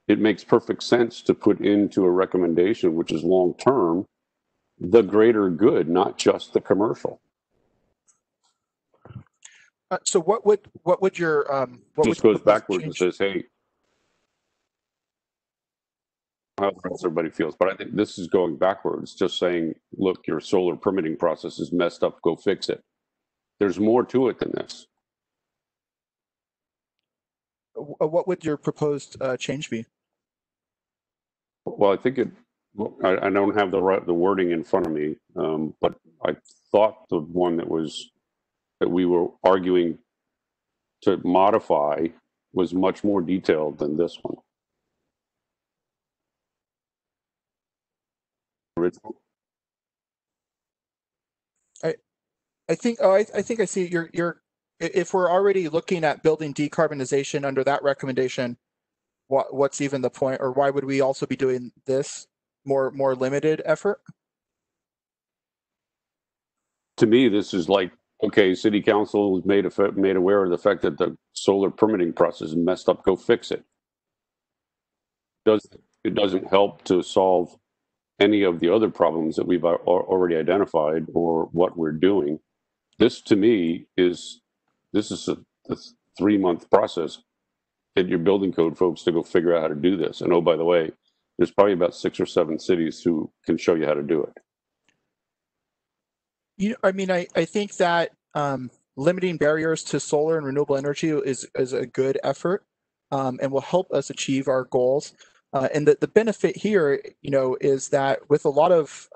it makes perfect sense to put into a recommendation, which is long-term, the greater good, not just the commercial. So what would your what just goes backwards and says, hey, how everybody feels, but I think this is going backwards, just saying, look, your solar permitting process is messed up, go fix it. There's more to it than this. What would your proposed change be? Well, I think I don't have the wording in front of me, but I thought the one that we were arguing to modify was much more detailed than this one. Original. I think I see your if we're already looking at building decarbonization under that recommendation, what's even the point, or why would we also be doing this more limited effort? To me, this is like, okay, city council was made aware of the fact that the solar permitting process is messed up, go fix it. It doesn't help to solve any of the other problems that we've already identified or what we're doing. This, to me, is a 3-month process. Get your building code folks to go figure out how to do this. And oh, by the way, there's probably about 6 or 7 cities who can show you how to do it. I mean, I think that limiting barriers to solar and renewable energy is a good effort, and will help us achieve our goals. And the benefit here, is that with a lot of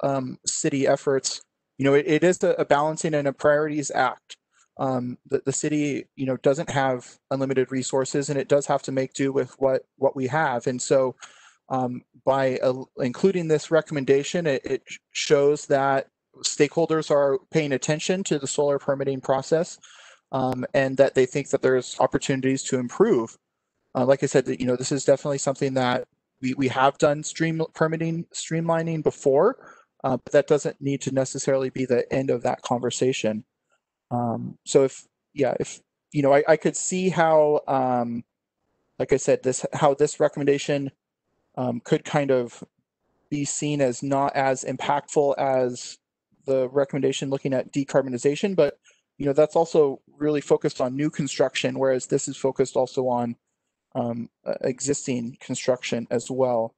city efforts, it is a balancing and a priorities act. The city, doesn't have unlimited resources, and it does have to make do with what we have. And so by including this recommendation, it shows that stakeholders are paying attention to the solar permitting process, and that they think that there's opportunities to improve. Like I said, this is definitely something that we have done streamlining before, but that doesn't need to necessarily be the end of that conversation. So I could see how, like I said, how this recommendation could kind of be seen as not as impactful as the recommendation looking at decarbonization, but that's also really focused on new construction, whereas this is focused also on existing construction as well.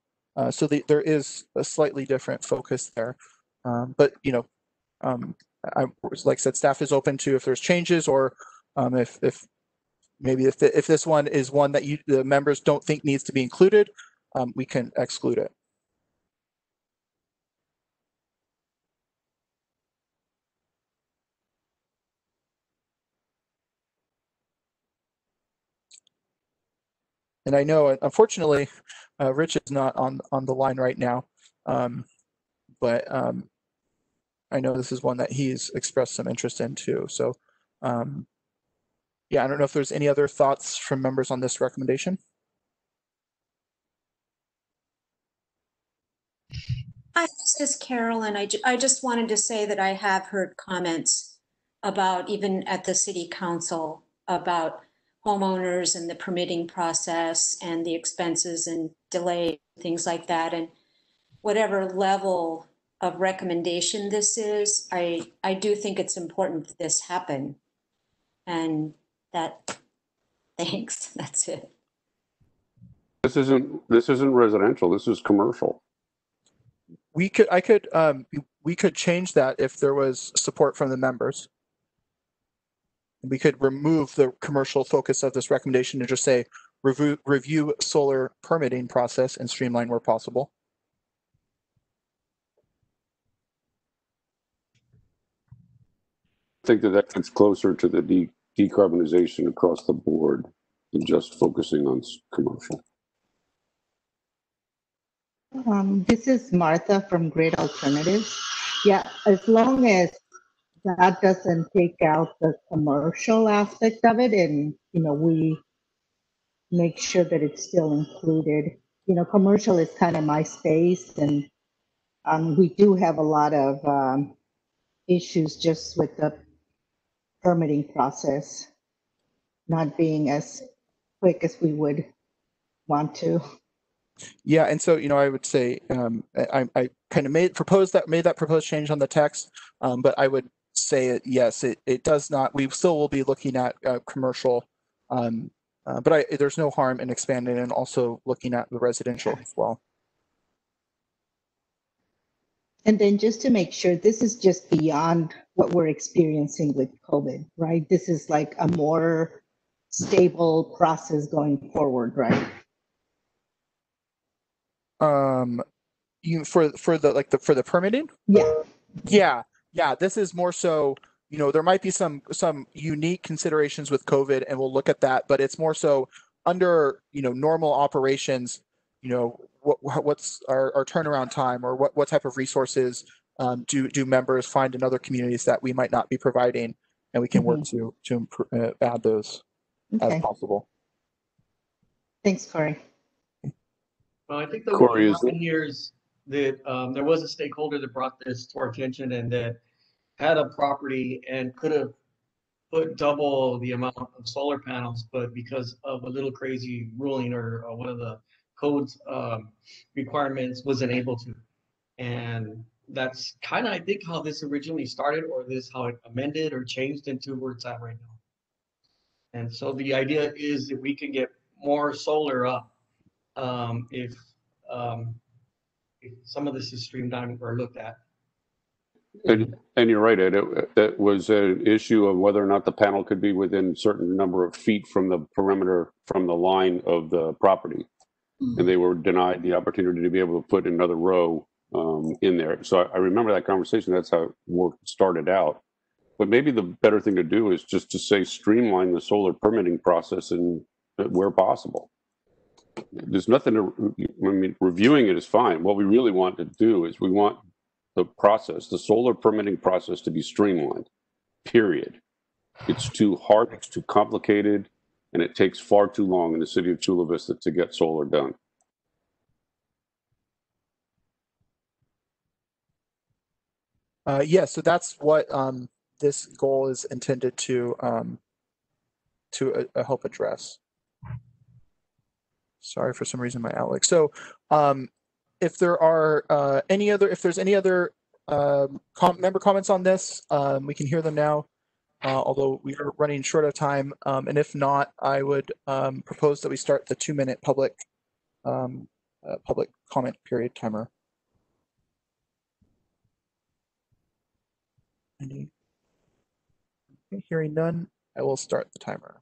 So there is a slightly different focus there. But, you know, like I said, staff is open to if there's changes or if maybe if this one is one that the members don't think needs to be included, we can exclude it. And I know, unfortunately, Rich is not on the line right now, but I know this is one that he's expressed some interest in too. So, yeah, I don't know if there's any other thoughts from members on this recommendation. Hi, this is Carolyn. I just wanted to say that I have heard comments about, even at the city council, about homeowners and the permitting process and the expenses and delay, things like that. And whatever level of recommendation this is, I do think it's important that this happen. And that, thanks, that's it. This isn't residential, this is commercial. We could change that if there was support from the members. We could remove the commercial focus of this recommendation and just say review solar permitting process and streamline where possible. I think that gets closer to the decarbonization across the board than just focusing on commercial. This is Martha from Great Alternatives. Yeah, as long as that doesn't take out the commercial aspect of it, and we make sure that it's still included. Commercial is kind of my space, and we do have a lot of issues just with the permitting process not being as quick as we would want to. Yeah, and so I would say I kind of made that proposed change on the text, but I would say yes, it does not. We still will be looking at commercial, but there's no harm in expanding and also looking at the residential as well. And then just to make sure, this is just beyond what we're experiencing with COVID, right? This is like a more stable process going forward, right? For the permitting? Yeah. This is more so, there might be some unique considerations with COVID, and we'll look at that, but it's more so under, normal operations, what's our turnaround time, or what type of resources do members find in other communities that we might not be providing, and we can work to add those as possible. Thanks, Corey. Well, I think what happened here is that there was a stakeholder that brought this to our attention and that had a property and could have put double the amount of solar panels, but because of a little crazy ruling or one of the code's requirements, wasn't able to. And that's kind of, I think, how this originally started, or how it amended or changed into where it's at right now. And so the idea is that we can get more solar up if some of this is streamlined or looked at. And you're right, Ed, that was an issue of whether or not the panel could be within a certain number of feet from the perimeter, from the line of the property. And they were denied the opportunity to be able to put another row in there. So I remember that conversation. That's how work started out. But maybe the better thing to do is just to say streamline the solar permitting process and where possible. There's nothing to, reviewing it is fine. What we really want to do is we want the process, the solar permitting process, to be streamlined, period. It's too hard, it's too complicated, and it takes far too long in the city of Chula Vista to get solar done. Yeah, so that's what this goal is intended to help address. Sorry, for some reason my Outlook. So if there are if there's any other member comments on this, we can hear them now. although we are running short of time. And if not, I would propose that we start the 2-minute public comment period timer. Okay, hearing none, I will start the timer.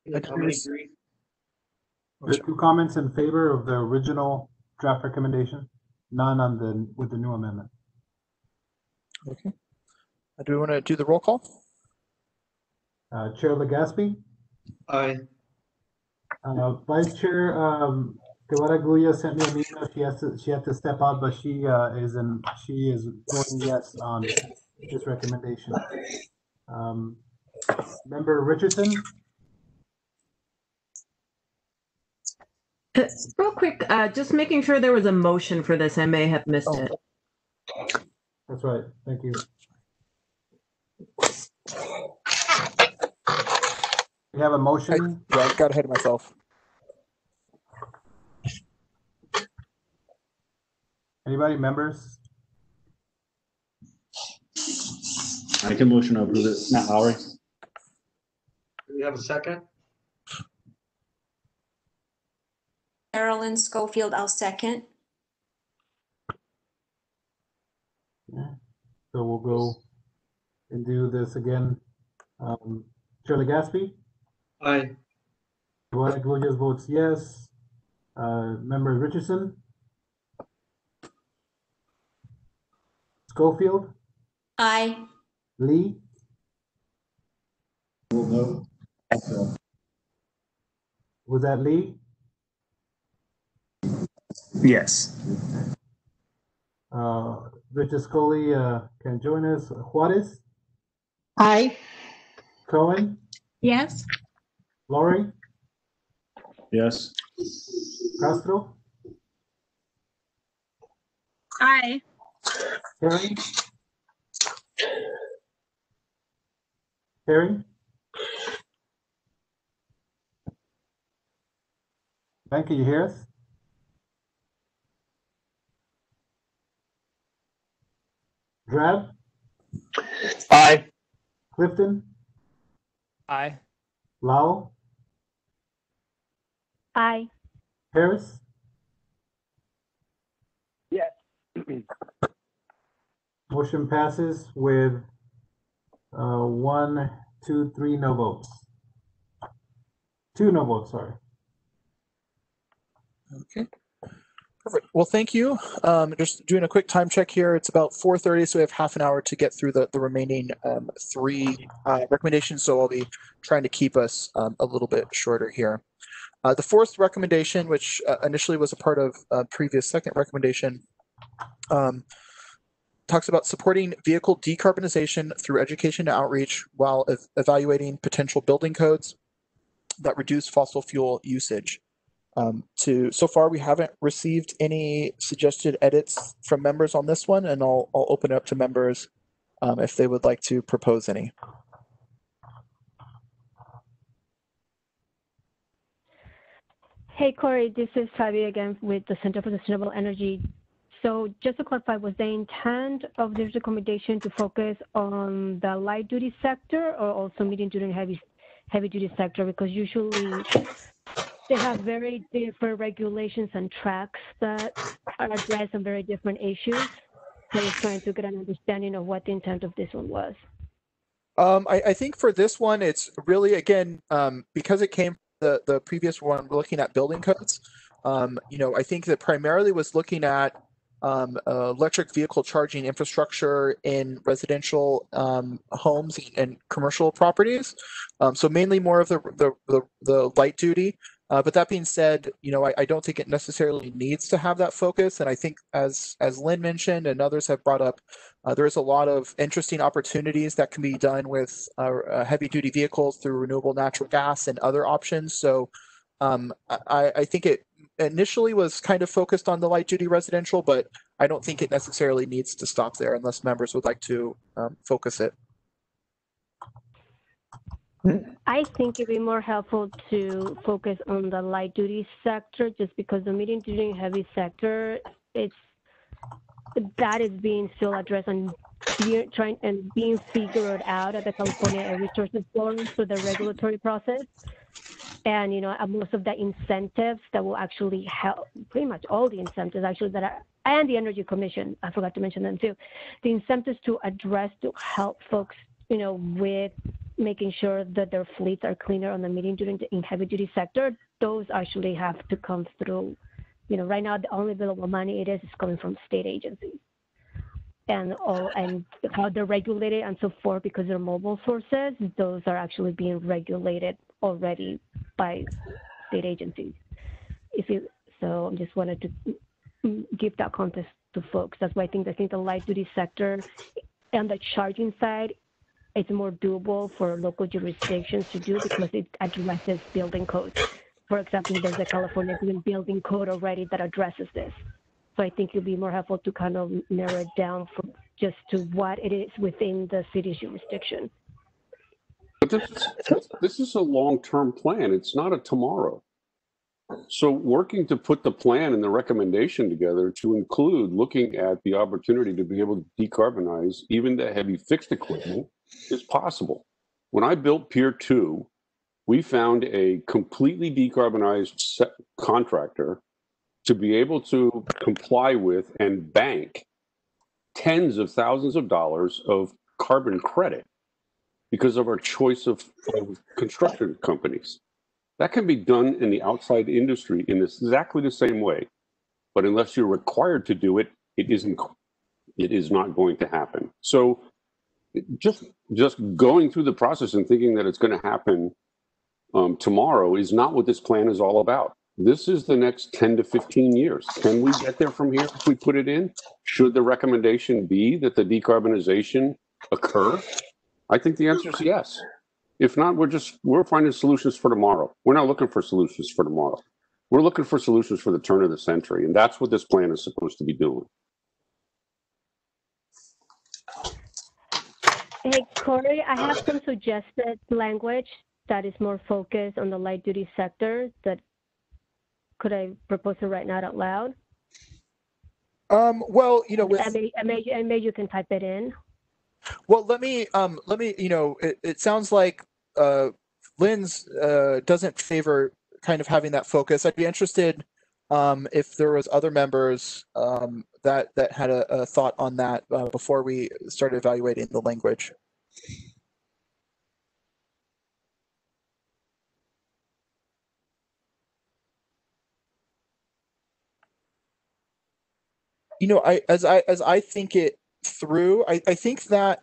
There's 2 comments in favor of the original draft recommendation, none on with the new amendment. Okay. Do we want to do the roll call? Chair Legaspi? Aye. Vice Chair Guevara Guya sent me an email. She had to step out, but she is voting yes on this recommendation. Member Richardson? Real quick, just making sure there was a motion for this. I may have missed it. That's right. Thank you. We have a motion. I got ahead of myself. Anybody, members? I can motion to approve it. Matt Lowry. Do we have a second? Carolyn Schofield, I'll second. Yeah. So we'll go and do this again. Chair Legaspi? Aye. Guevara Guya votes yes. Member Richardson? Schofield? Aye. Lee? No. Was that Lee? Yes. Richard Scully can join us. Juarez? Aye. Cohen? Yes. Laurie? Yes. Castro? Aye. Herring? Herring? Ben, can you hear us? Drab? Aye. Clifton? Aye. Lau? Aye. Harris? Yes. Motion passes with 1, 2, 3 no votes. 2 no votes, sorry. Okay. Perfect. Well, thank you. Just doing a quick time check here. It's about 4:30, so we have half an hour to get through the remaining three recommendations. So I'll be trying to keep us a little bit shorter here. The fourth recommendation, which initially was a part of previous second recommendation, talks about supporting vehicle decarbonization through education and outreach while evaluating potential building codes that reduce fossil fuel usage. So far, we haven't received any suggested edits from members on this one, and I'll open it up to members if they would like to propose any. Hey, Corey, this is Fabi again with the Center for Sustainable Energy. So just to clarify, was the intent of this recommendation to focus on the light duty sector or also medium duty and heavy duty sector? Because usually they have very different regulations and tracks that address some very different issues. So I was trying to get an understanding of what the intent of this one was. I think for this one, it's really, again, because it came from the previous one, we're looking at building codes. I think that primarily was looking at electric vehicle charging infrastructure in residential homes and commercial properties. So mainly more of the light duty. But that being said, I don't think it necessarily needs to have that focus. And I think as Lynn mentioned and others have brought up, there's a lot of interesting opportunities that can be done with heavy duty vehicles through renewable natural gas and other options. So I think it initially was kind of focused on the light duty residential, but I don't think it necessarily needs to stop there unless members would like to focus it. I think it'd be more helpful to focus on the light duty sector just because the medium duty and heavy sector, that is being still addressed and being figured out at the California Air Resources Board through the regulatory process. And, most of the incentives that will actually help, pretty much all the incentives actually and the Energy Commission, I forgot to mention them too, the incentives to help folks, with making sure that their fleets are cleaner on the medium duty and heavy duty sector, those actually have to come through. Right now the only available money is coming from state agencies. And how they're regulated and so forth because they're mobile sources, those are actually being regulated already by state agencies. So I just wanted to give that context to folks. That's why I think the light duty sector and the charging side, it's more doable for local jurisdictions to do because it addresses building codes. For example, there's a California building code already that addresses this. So I think it'll be more helpful to kind of narrow it down just to what it is within the city's jurisdiction. But this is a long-term plan. It's not a tomorrow. So working to put the plan and the recommendation together to include looking at the opportunity to be able to decarbonize even the heavy fixed equipment is possible. When I built Pier 2, we found a completely decarbonized contractor to be able to comply with and bank tens of thousands of dollars of carbon credit because of our choice of construction companies. That can be done in the outside industry in exactly the same way. But unless you're required to do it, it is not going to happen. So just going through the process and thinking that it's going to happen tomorrow is not what this plan is all about. This is the next 10 to 15 years. Can we get there from here if we put it in? Should the recommendation be that the decarbonization occur? I think the answer is yes. If not, we're finding solutions for tomorrow. We're not looking for solutions for tomorrow. We're looking for solutions for the turn of the century, and that's what this plan is supposed to be doing. Hey, Corey, I have some suggested language that is more focused on the light duty sector. Could I propose it right now out loud? Well, and maybe you can type it in. Well, let me, it sounds like Lynn's doesn't favor kind of having that focus. I'd be interested if there was other members that had a thought on that before we started evaluating the language. you know, as I think it through, I think that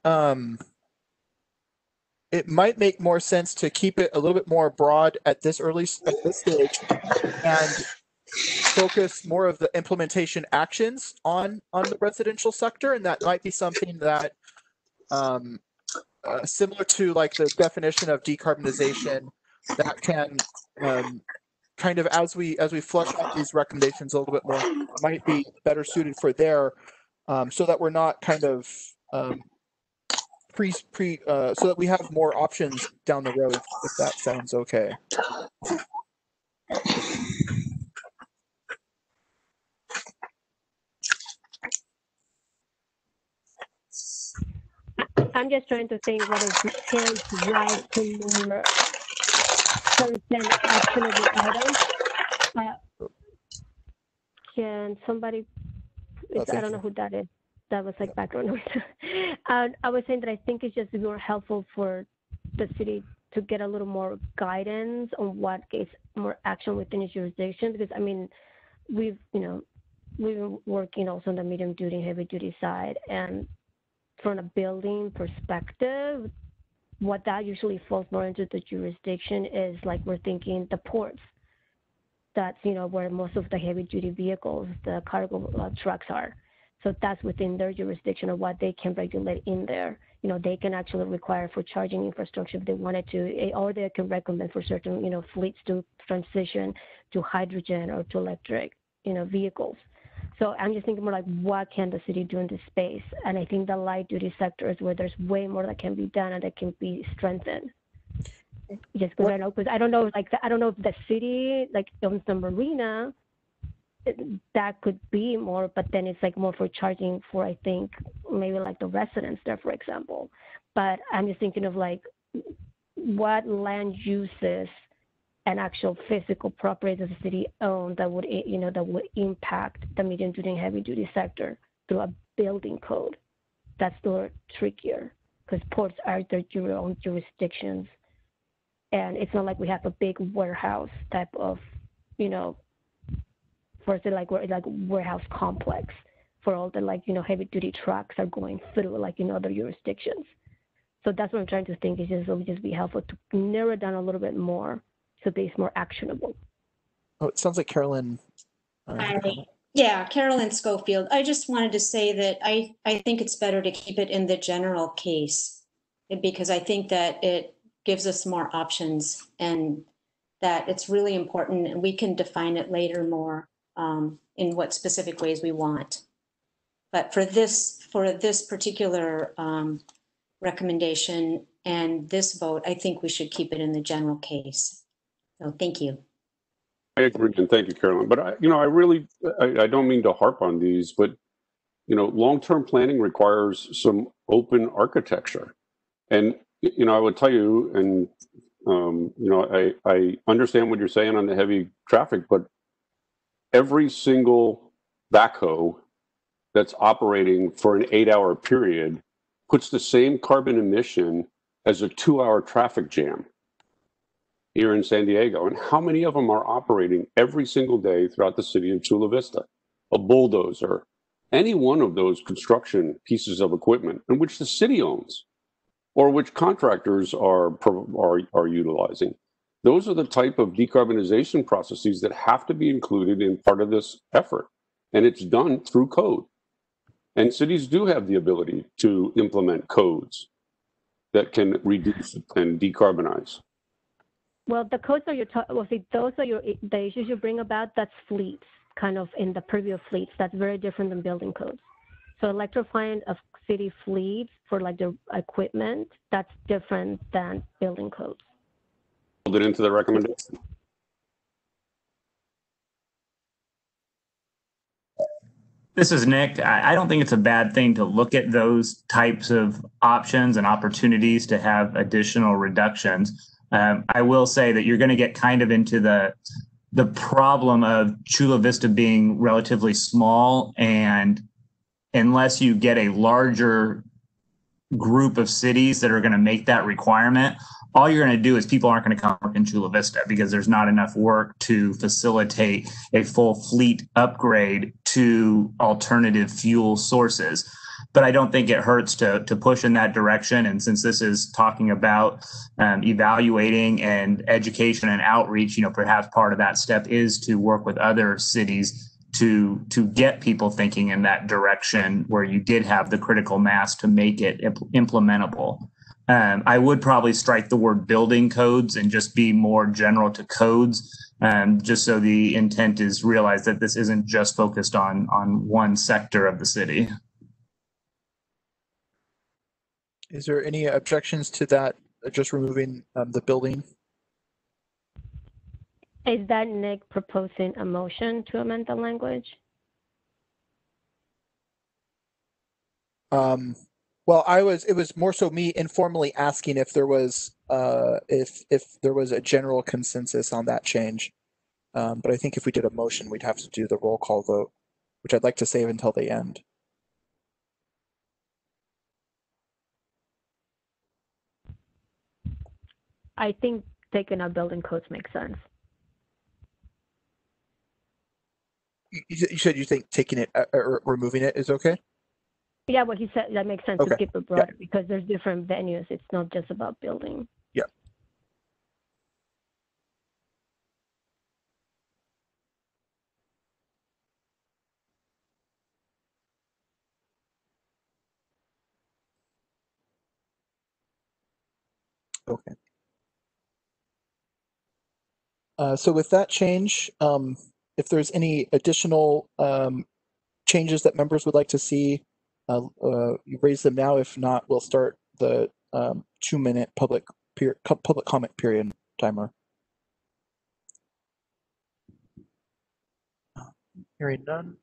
it might make more sense to keep it a little bit more broad at this stage and focus more of the implementation actions on the residential sector, and that might be something that similar to like the definition of decarbonization that can kind of as we flesh out these recommendations a little bit more might be better suited for there, so that we're not kind of so that we have more options down the road, if that sounds okay. I'm just trying to think what is can drive to more certain actionable items. Can somebody? I don't know who that is. That was like background noise. I was saying that I think it's just more helpful for the city to get a little more guidance on what gets more action within its jurisdiction, because I mean, we've been working also on the medium duty and heavy duty side, and from a building perspective, what that usually falls more into the jurisdiction is like we're thinking the ports. That's where most of the heavy duty vehicles, the cargo trucks are. So that's within their jurisdiction of what they can regulate in there. They can actually require for charging infrastructure if they wanted to, or they can recommend for certain fleets to transition to hydrogen or to electric vehicles. So I'm just thinking more like, what can the city do in this space? And I think the light duty sector is where there's way more that can be done and that can be strengthened. Just because I don't know, I don't know if the city owns the marina, that could be more, but then it's like more for charging for, I think, maybe like the residents there, for example. But I'm just thinking of like what land uses and actual physical properties that the city owns that would impact the medium duty and heavy duty sector through a building code. That's still trickier because ports are their own jurisdictions, and it's not like we have a big warehouse type of warehouse complex for all the heavy duty trucks are going through other jurisdictions. So that's what I'm trying to think is it would just be helpful to narrow down a little bit more so that it's more actionable. Oh, it sounds like Carolyn. Yeah, Carolyn Schofield. I just wanted to say that I think it's better to keep it in the general case because I think that it gives us more options and that it's really important and we can define it later more in what specific ways we want. But for this particular recommendation and this vote, I think we should keep it in the general case. So thank you. I agree, and thank you, Carolyn. But I don't mean to harp on these, but long-term planning requires some open architecture, and I would tell you, and I understand what you're saying on the heavy traffic, but every single backhoe that's operating for an 8-hour period puts the same carbon emission as a 2-hour traffic jam here in San Diego. And how many of them are operating every single day throughout the city of Chula Vista? A bulldozer, any one of those construction pieces of equipment in which the city owns or which contractors are utilizing. Those are the type of decarbonization processes that have to be included in part of this effort. And it's done through code. And cities do have the ability to implement codes that can reduce and decarbonize. Well, the codes that those are the issues you bring about. That's fleets, kind of in the purview of fleets. That's very different than building codes. So electrifying of city fleets for the equipment, that's different than building codes. Build it into the recommendation. This is Nick. I don't think it's a bad thing to look at those types of options and opportunities to have additional reductions. I will say that you're going to get kind of into the problem of Chula Vista being relatively small, and unless you get a larger group of cities that are going to make that requirement, all you're going to do is people aren't going to come work in Chula Vista because there's not enough work to facilitate a full fleet upgrade to alternative fuel sources. But I don't think it hurts to push in that direction. And since this is talking about evaluating and education and outreach, perhaps part of that step is to work with other cities to get people thinking in that direction where you did have the critical mass to make it implementable. I would probably strike the word building codes and just be more general to codes, just so the intent is realized that this isn't just focused on one sector of the city. Is there any objections to that, just removing the building? Is that Nick proposing a motion to amend the language? Well, it was more so me informally asking if there was if there was a general consensus on that change. But I think if we did a motion, we'd have to do the roll call vote, which I'd like to save until the end. I think taking out building codes makes sense. You said you think taking it or removing it is okay? Yeah, what he said, that makes sense Okay. to keep it broader because there's different venues. It's not just about building. Yeah. Okay. So with that change, if there's any additional changes that members would like to see, you raise them now. If not, we'll start the 2-minute public comment period timer. Hearing none.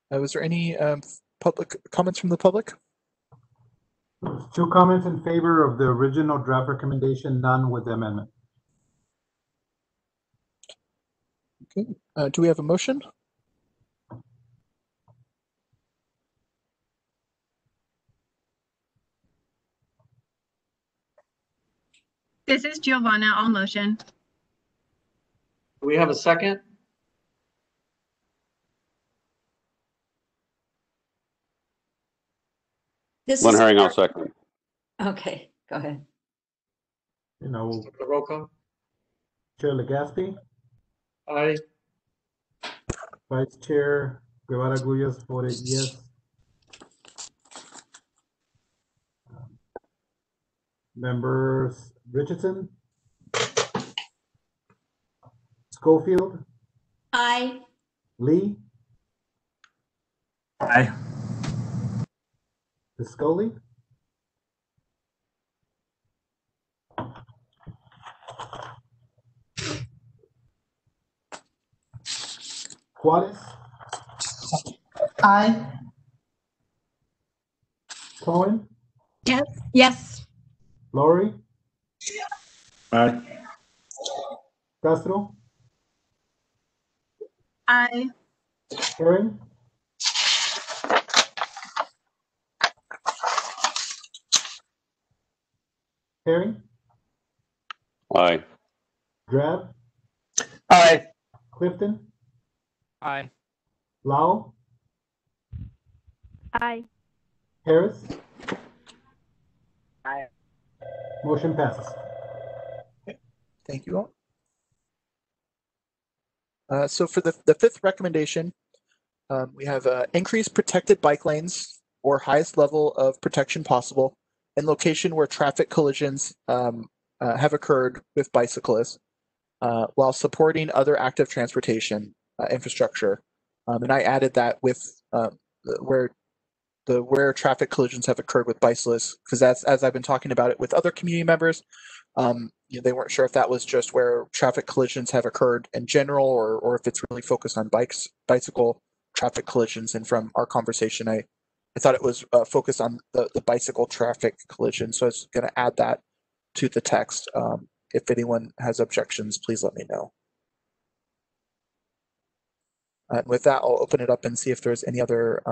Was there any public comments from the public? 2 comments in favor of the original draft recommendation, none with the amendment. Okay. Do we have a motion? This is Giovanna. I'll motion. Do we have a second? This Glenn is Herring, I'll second. Okay, go ahead. You know, The roll call. Chair Legaspi, Aye. Vice Chair Guevara Guyas voted yes. Members Richardson, Schofield, Aye. Lee, Aye. Piscoli, Juarez, Aye. Cohen, Yes. Yes. Laurie, Aye. Castro, Aye. Herring, Herring, Aye. Drab, Aye. Clifton, Aye. Lau, Aye. Harris. Aye. Motion passes. Thank you all. So for the fifth recommendation, we have increase protected bike lanes or highest level of protection possible in location where traffic collisions have occurred with bicyclists while supporting other active transportation infrastructure. And I added that with where traffic collisions have occurred with bicyclists, because as I've been talking about it with other community members, they weren't sure if that was just where traffic collisions have occurred in general, or if it's really focused on bicycle traffic collisions. And from our conversation, I thought it was focused on the bicycle traffic collision. So I was going to add that to the text. If anyone has objections, please let me know. And with that, I'll open it up and see if there's any other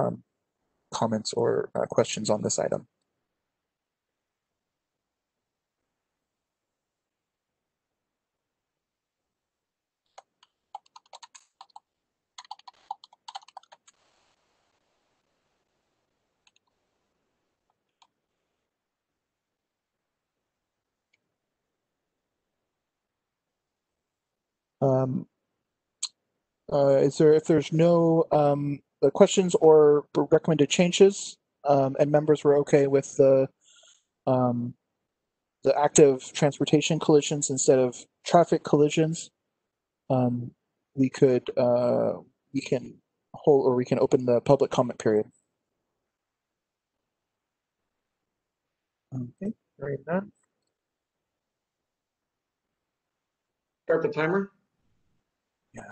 comments or questions on this item. If there's no questions or recommended changes, and members were okay with the active transportation collisions instead of traffic collisions, we can open the public comment period. Okay, hearing none. Start the timer. Yeah.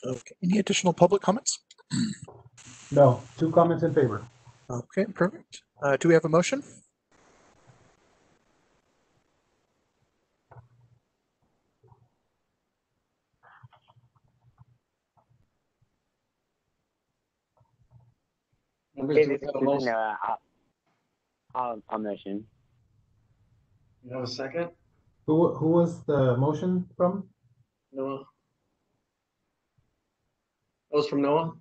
Okay. Any additional public comments? No, 2 comments in favor. Okay, perfect. Do we have a motion? Hey, this is Noah. I'll motion. You have a second? Who was the motion from? Noah? That was from Noah?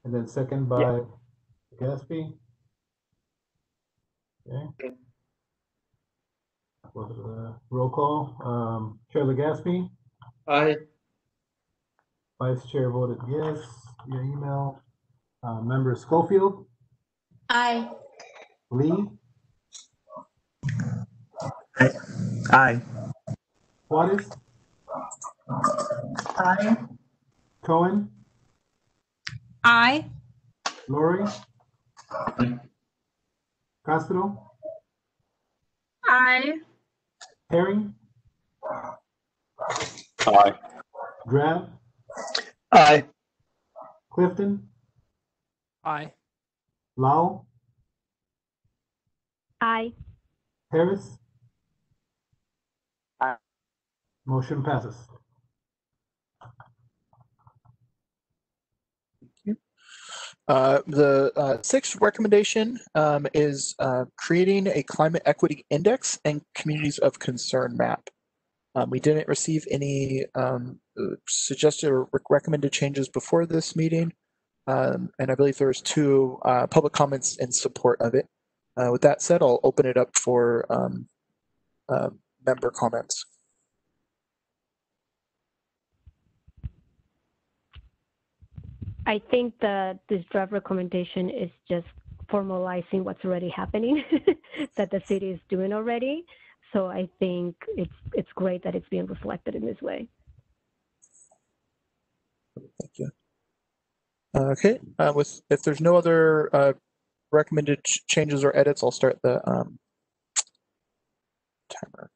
And then second by Gatsby. Okay. Roll call. Chair Legaspi. Aye. Vice Chair voted yes via email. Member Schofield. Aye. Lee. Aye. Juarez. Aye. Cohen. Aye. Lori. Castro. Aye. Herring. Aye. Drab. Aye. Clifton. Aye. Lau. Aye. Harris. Aye. Motion passes. The sixth recommendation is creating a climate equity index and communities of concern map. We didn't receive any suggested or recommended changes before this meeting, and I believe there was 2 public comments in support of it. With that said, I'll open it up for member comments. I think this draft recommendation is just formalizing what's already happening that the city is doing already. So I think it's great that it's being reflected in this way. Thank you. Okay, if there's no other recommended changes or edits, I'll start the timer.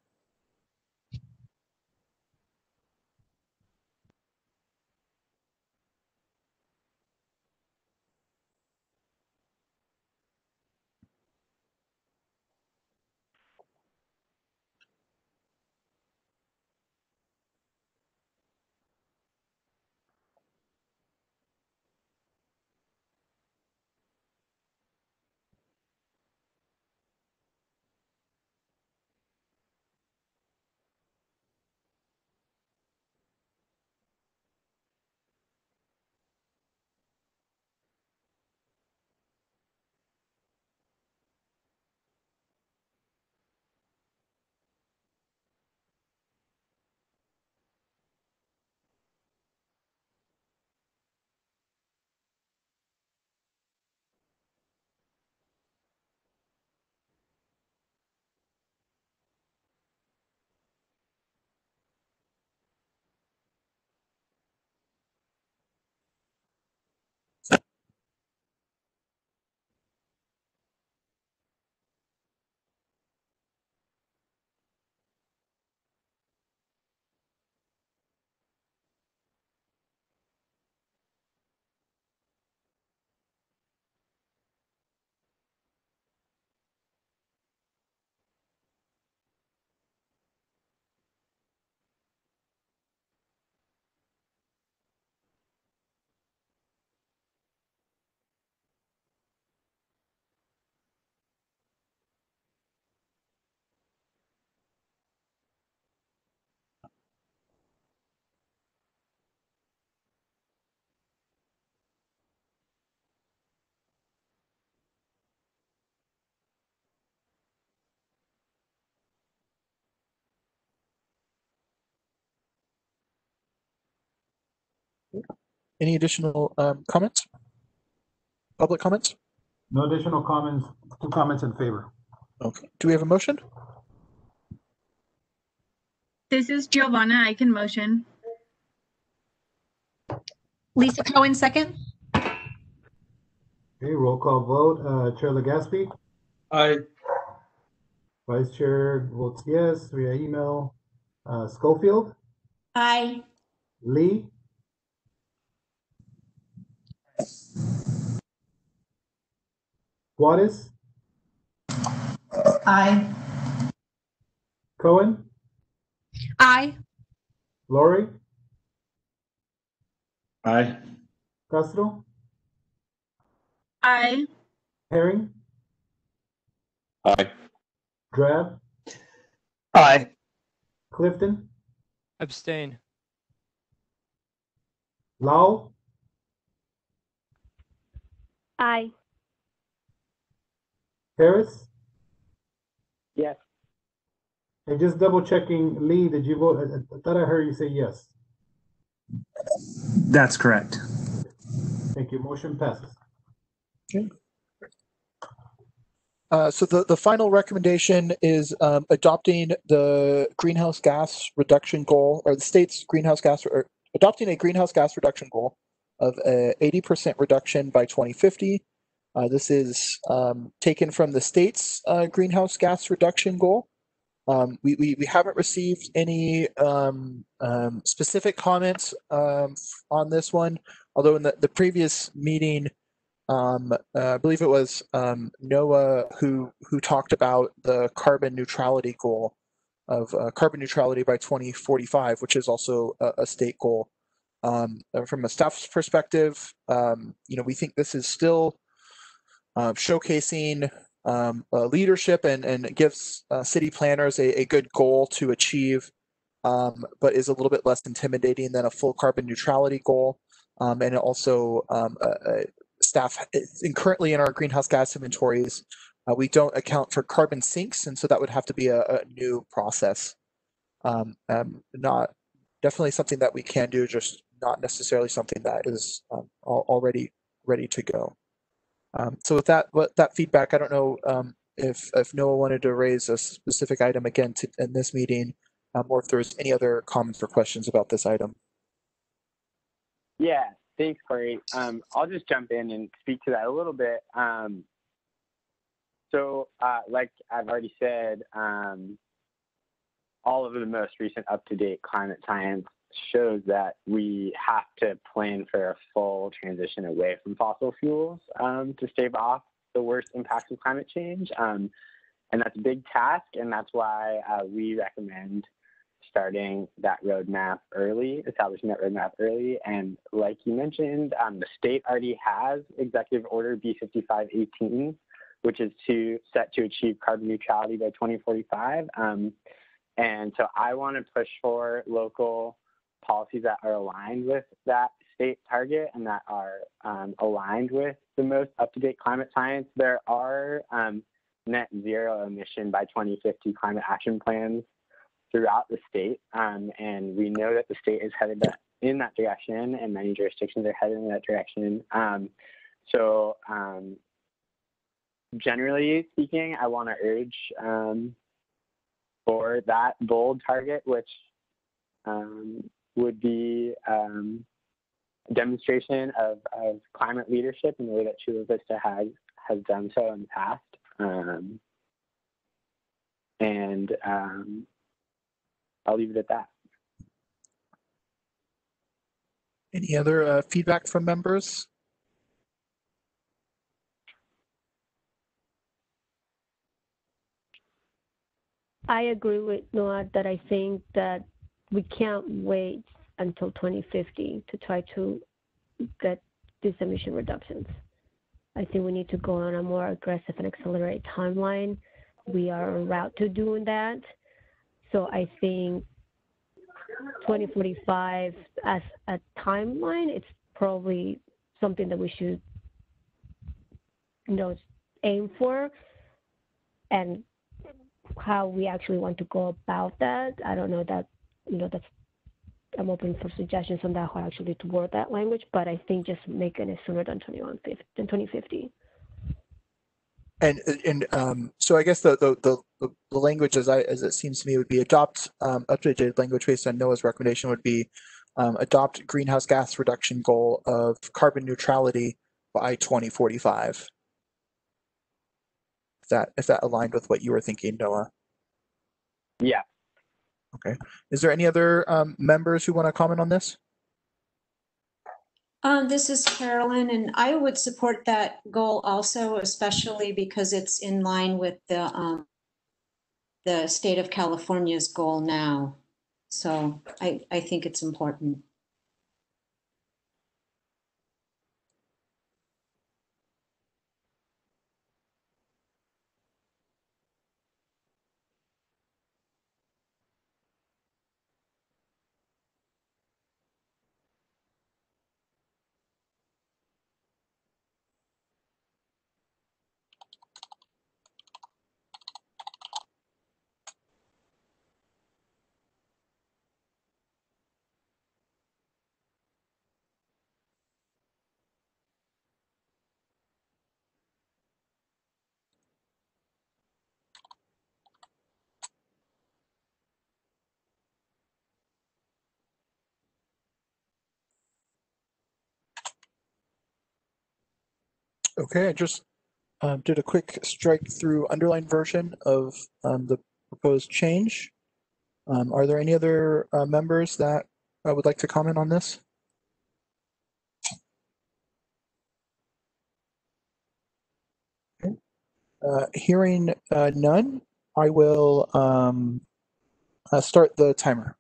Any additional comments? Public comments? No additional comments. 2 comments in favor. Okay. Do we have a motion? This is Giovanna. I can motion. Lisa Cohen, second. Okay, roll call vote. Chair Legaspi. Aye. Vice Chair votes yes via email. Schofield. Aye. Lee. Juarez, Aye. Cohen, Aye. Lori, Aye. Castro, Aye. Herring, Aye. Drab, Aye. Clifton, Abstain. Lau, Aye. Harris. Yes. And just double checking, Lee, did you vote? I thought I heard you say yes. That's correct. Thank you. Motion passes. So the final recommendation is adopting the greenhouse gas reduction goal, or the state's greenhouse gas, or adopting a greenhouse gas reduction goal of 80% reduction by 2050. This is taken from the state's greenhouse gas reduction goal. We haven't received any specific comments on this one, although in the previous meeting, I believe it was Noah who talked about the carbon neutrality goal of carbon neutrality by 2045, which is also a state goal. From a staff's perspective, we think this is still showcasing leadership and gives city planners a good goal to achieve, but is a little bit less intimidating than a full carbon neutrality goal. And it also staff currently in our greenhouse gas inventories, we don't account for carbon sinks, and so that would have to be a new process. Not definitely something that we can do, just not necessarily something that is already ready to go. So with that feedback, I don't know if Noah wanted to raise a specific item again in this meeting, or if there's any other comments or questions about this item. Yeah, thanks, Corey. I'll just jump in and speak to that a little bit. Like I've already said, all of the most recent up-to-date climate science shows that we have to plan for a full transition away from fossil fuels to stave off the worst impacts of climate change. And that's a big task, and that's why we recommend starting that roadmap early, establishing that roadmap early. And like you mentioned, the state already has Executive Order B5518, which is set to achieve carbon neutrality by 2045. And so I want to push for local policies that are aligned with that state target and that are aligned with the most up-to-date climate science. There are net zero emission by 2050 climate action plans throughout the state. And we know that the state is headed in that direction, and many jurisdictions are headed in that direction. Generally speaking, I want to urge for that bold target, which would be a demonstration of climate leadership in the way that Chula Vista has done so in the past. I'll leave it at that. Any other feedback from members? I agree with Noah that I think that we can't wait until 2050 to try to get these emission reductions. I think we need to go on a more aggressive and accelerated timeline. We are en route to doing that. So I think 2045 as a timeline, it's probably something that we should, aim for. And how we actually want to go about that, I don't know that, that's, I'm open for suggestions on that, how actually to word that language, but I think just making it sooner than 2050. And so I guess the language as it seems to me would be adopt updated language based on Noah's recommendation would be adopt greenhouse gas reduction goal of carbon neutrality by 2045. If that aligned with what you were thinking, Noah. Yeah. Okay. Is there any other members who want to comment on this? This is Carolyn, and I would support that goal also, especially because it's in line with the state of California's goal now. So I think it's important. Okay, I just did a quick strike through underline version of the proposed change. Are there any other members that would like to comment on this? Okay. Hearing none, I will start the timer.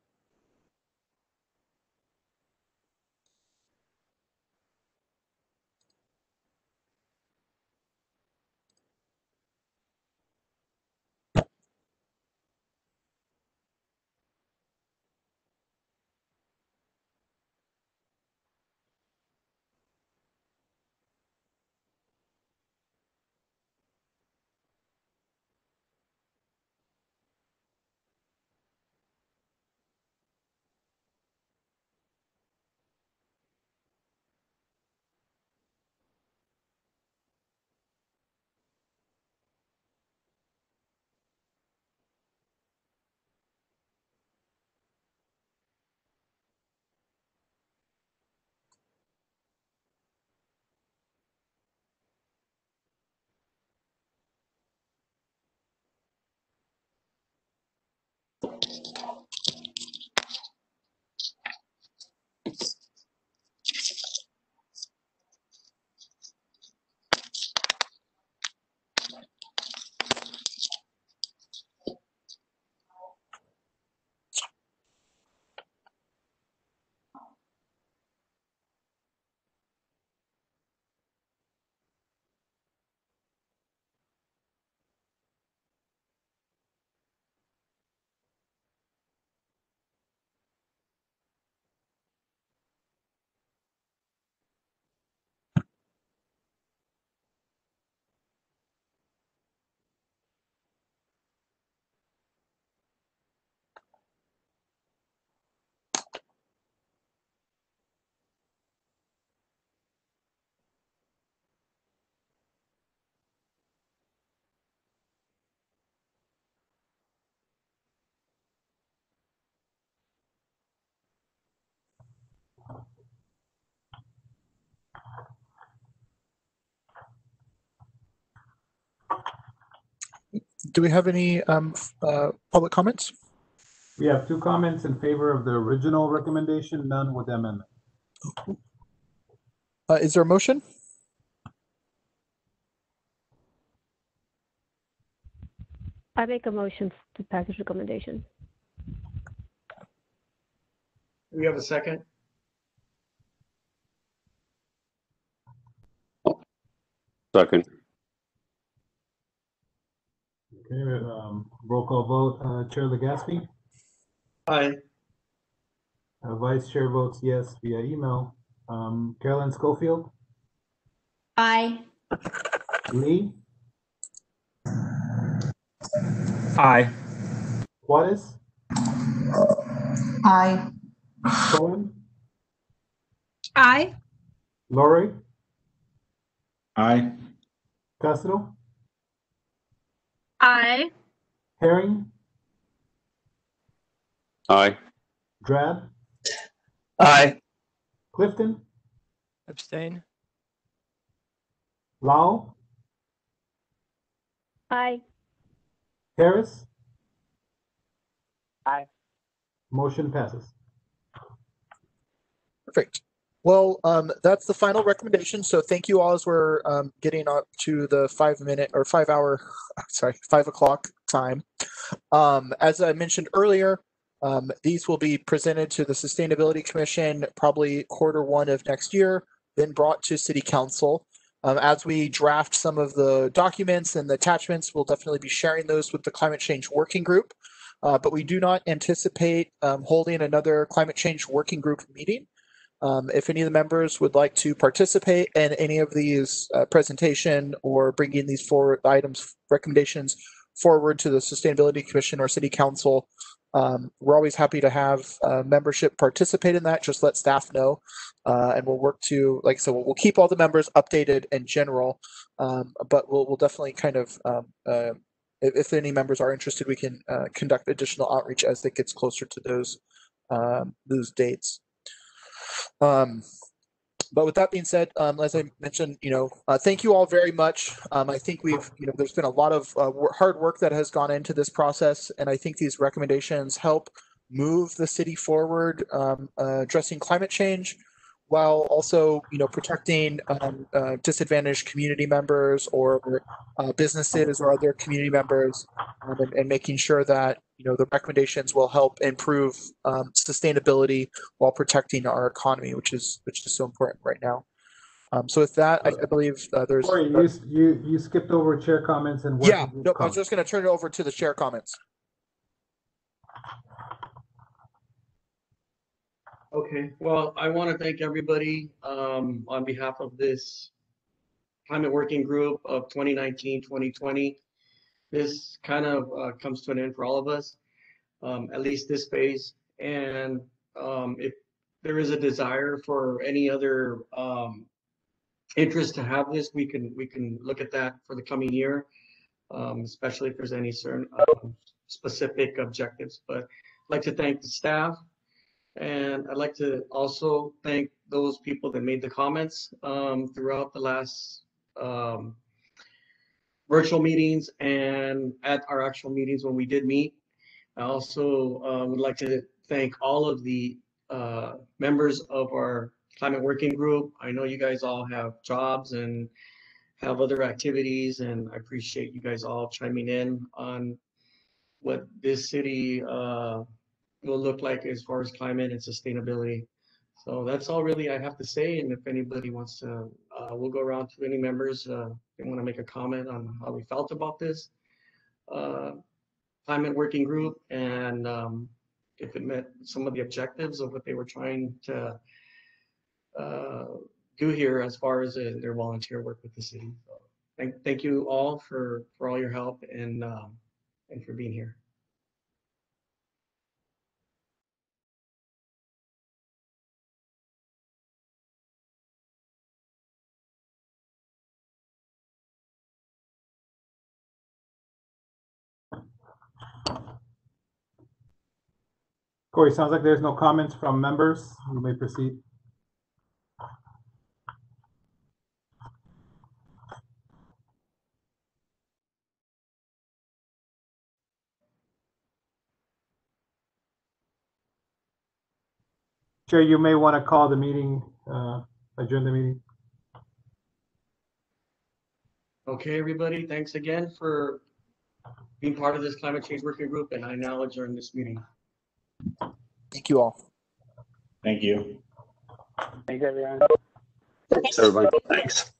Do we have any public comments? We have 2 comments in favor of the original recommendation, none with amendment. Is there a motion? I make a motion to pass this recommendation. Do we have a second? Second. Okay, roll call vote. Chair Legaspi? Aye. Vice Chair votes yes via email. Carolyn Schofield? Aye. Lee? Aye. Juarez? Aye. Cohen? Aye. Lori? Aye. Castro? Aye. Herring? Aye. Drab? Aye. Clifton? Abstain. Lau? Aye. Harris? Aye. Motion passes. Perfect. Well, that's the final recommendation. So thank you all as we're getting up to the 5 minute or 5 hour, sorry, 5 o'clock time. As I mentioned earlier, these will be presented to the Sustainability Commission probably Q1 of next year, then brought to City Council. As we draft some of the documents and the attachments, we'll definitely be sharing those with the Climate Change Working Group. But we do not anticipate holding another Climate Change Working Group meeting. If any of the members would like to participate in any of these presentation or bringing these forward items, recommendations forward to the Sustainability Commission or City Council, we're always happy to have membership participate in that. Just let staff know, and we'll work to, like I said, we'll keep all the members updated in general, but we'll definitely kind of, if any members are interested, we can conduct additional outreach as it gets closer to those dates. But with that being said, as I mentioned, thank you all very much. I think there's been a lot of hard work that has gone into this process, and I think these recommendations help move the city forward, addressing climate change, while also, protecting disadvantaged community members or businesses or other community members, and making sure that the recommendations will help improve sustainability while protecting our economy, which is so important right now. So with that, I believe there's. Corey, you skipped over chair comments and Yeah, no, I was just going to turn it over to the chair comments. Okay, well, I want to thank everybody on behalf of this Climate Working Group of 2019-2020. This kind of comes to an end for all of us, at least this phase. And if there is a desire for any other interest to have this, we can look at that for the coming year, especially if there's any certain specific objectives. But I'd like to thank the staff. And I'd like to also thank those people that made the comments throughout the last virtual meetings and at our actual meetings when we did meet. I also would like to thank all of the members of our Climate Working Group. I know you guys all have jobs and have other activities, and I appreciate you guys all chiming in on what this city will look like as far as climate and sustainability. So that's all really I have to say. And if anybody wants to, we'll go around to any members they want to make a comment on how we felt about this Climate Working Group, and if it met some of the objectives of what they were trying to do here as far as their volunteer work with the city. So thank you all for all your help and for being here. Corey, sounds like there's no comments from members. You may proceed. Chair, you may want to call the meeting, adjourn the meeting. Okay, everybody, thanks again for being part of this Climate Change Working Group, and I now adjourn this meeting. Thank you all. Thank you. Thanks, everyone. Thanks, everybody. Thanks.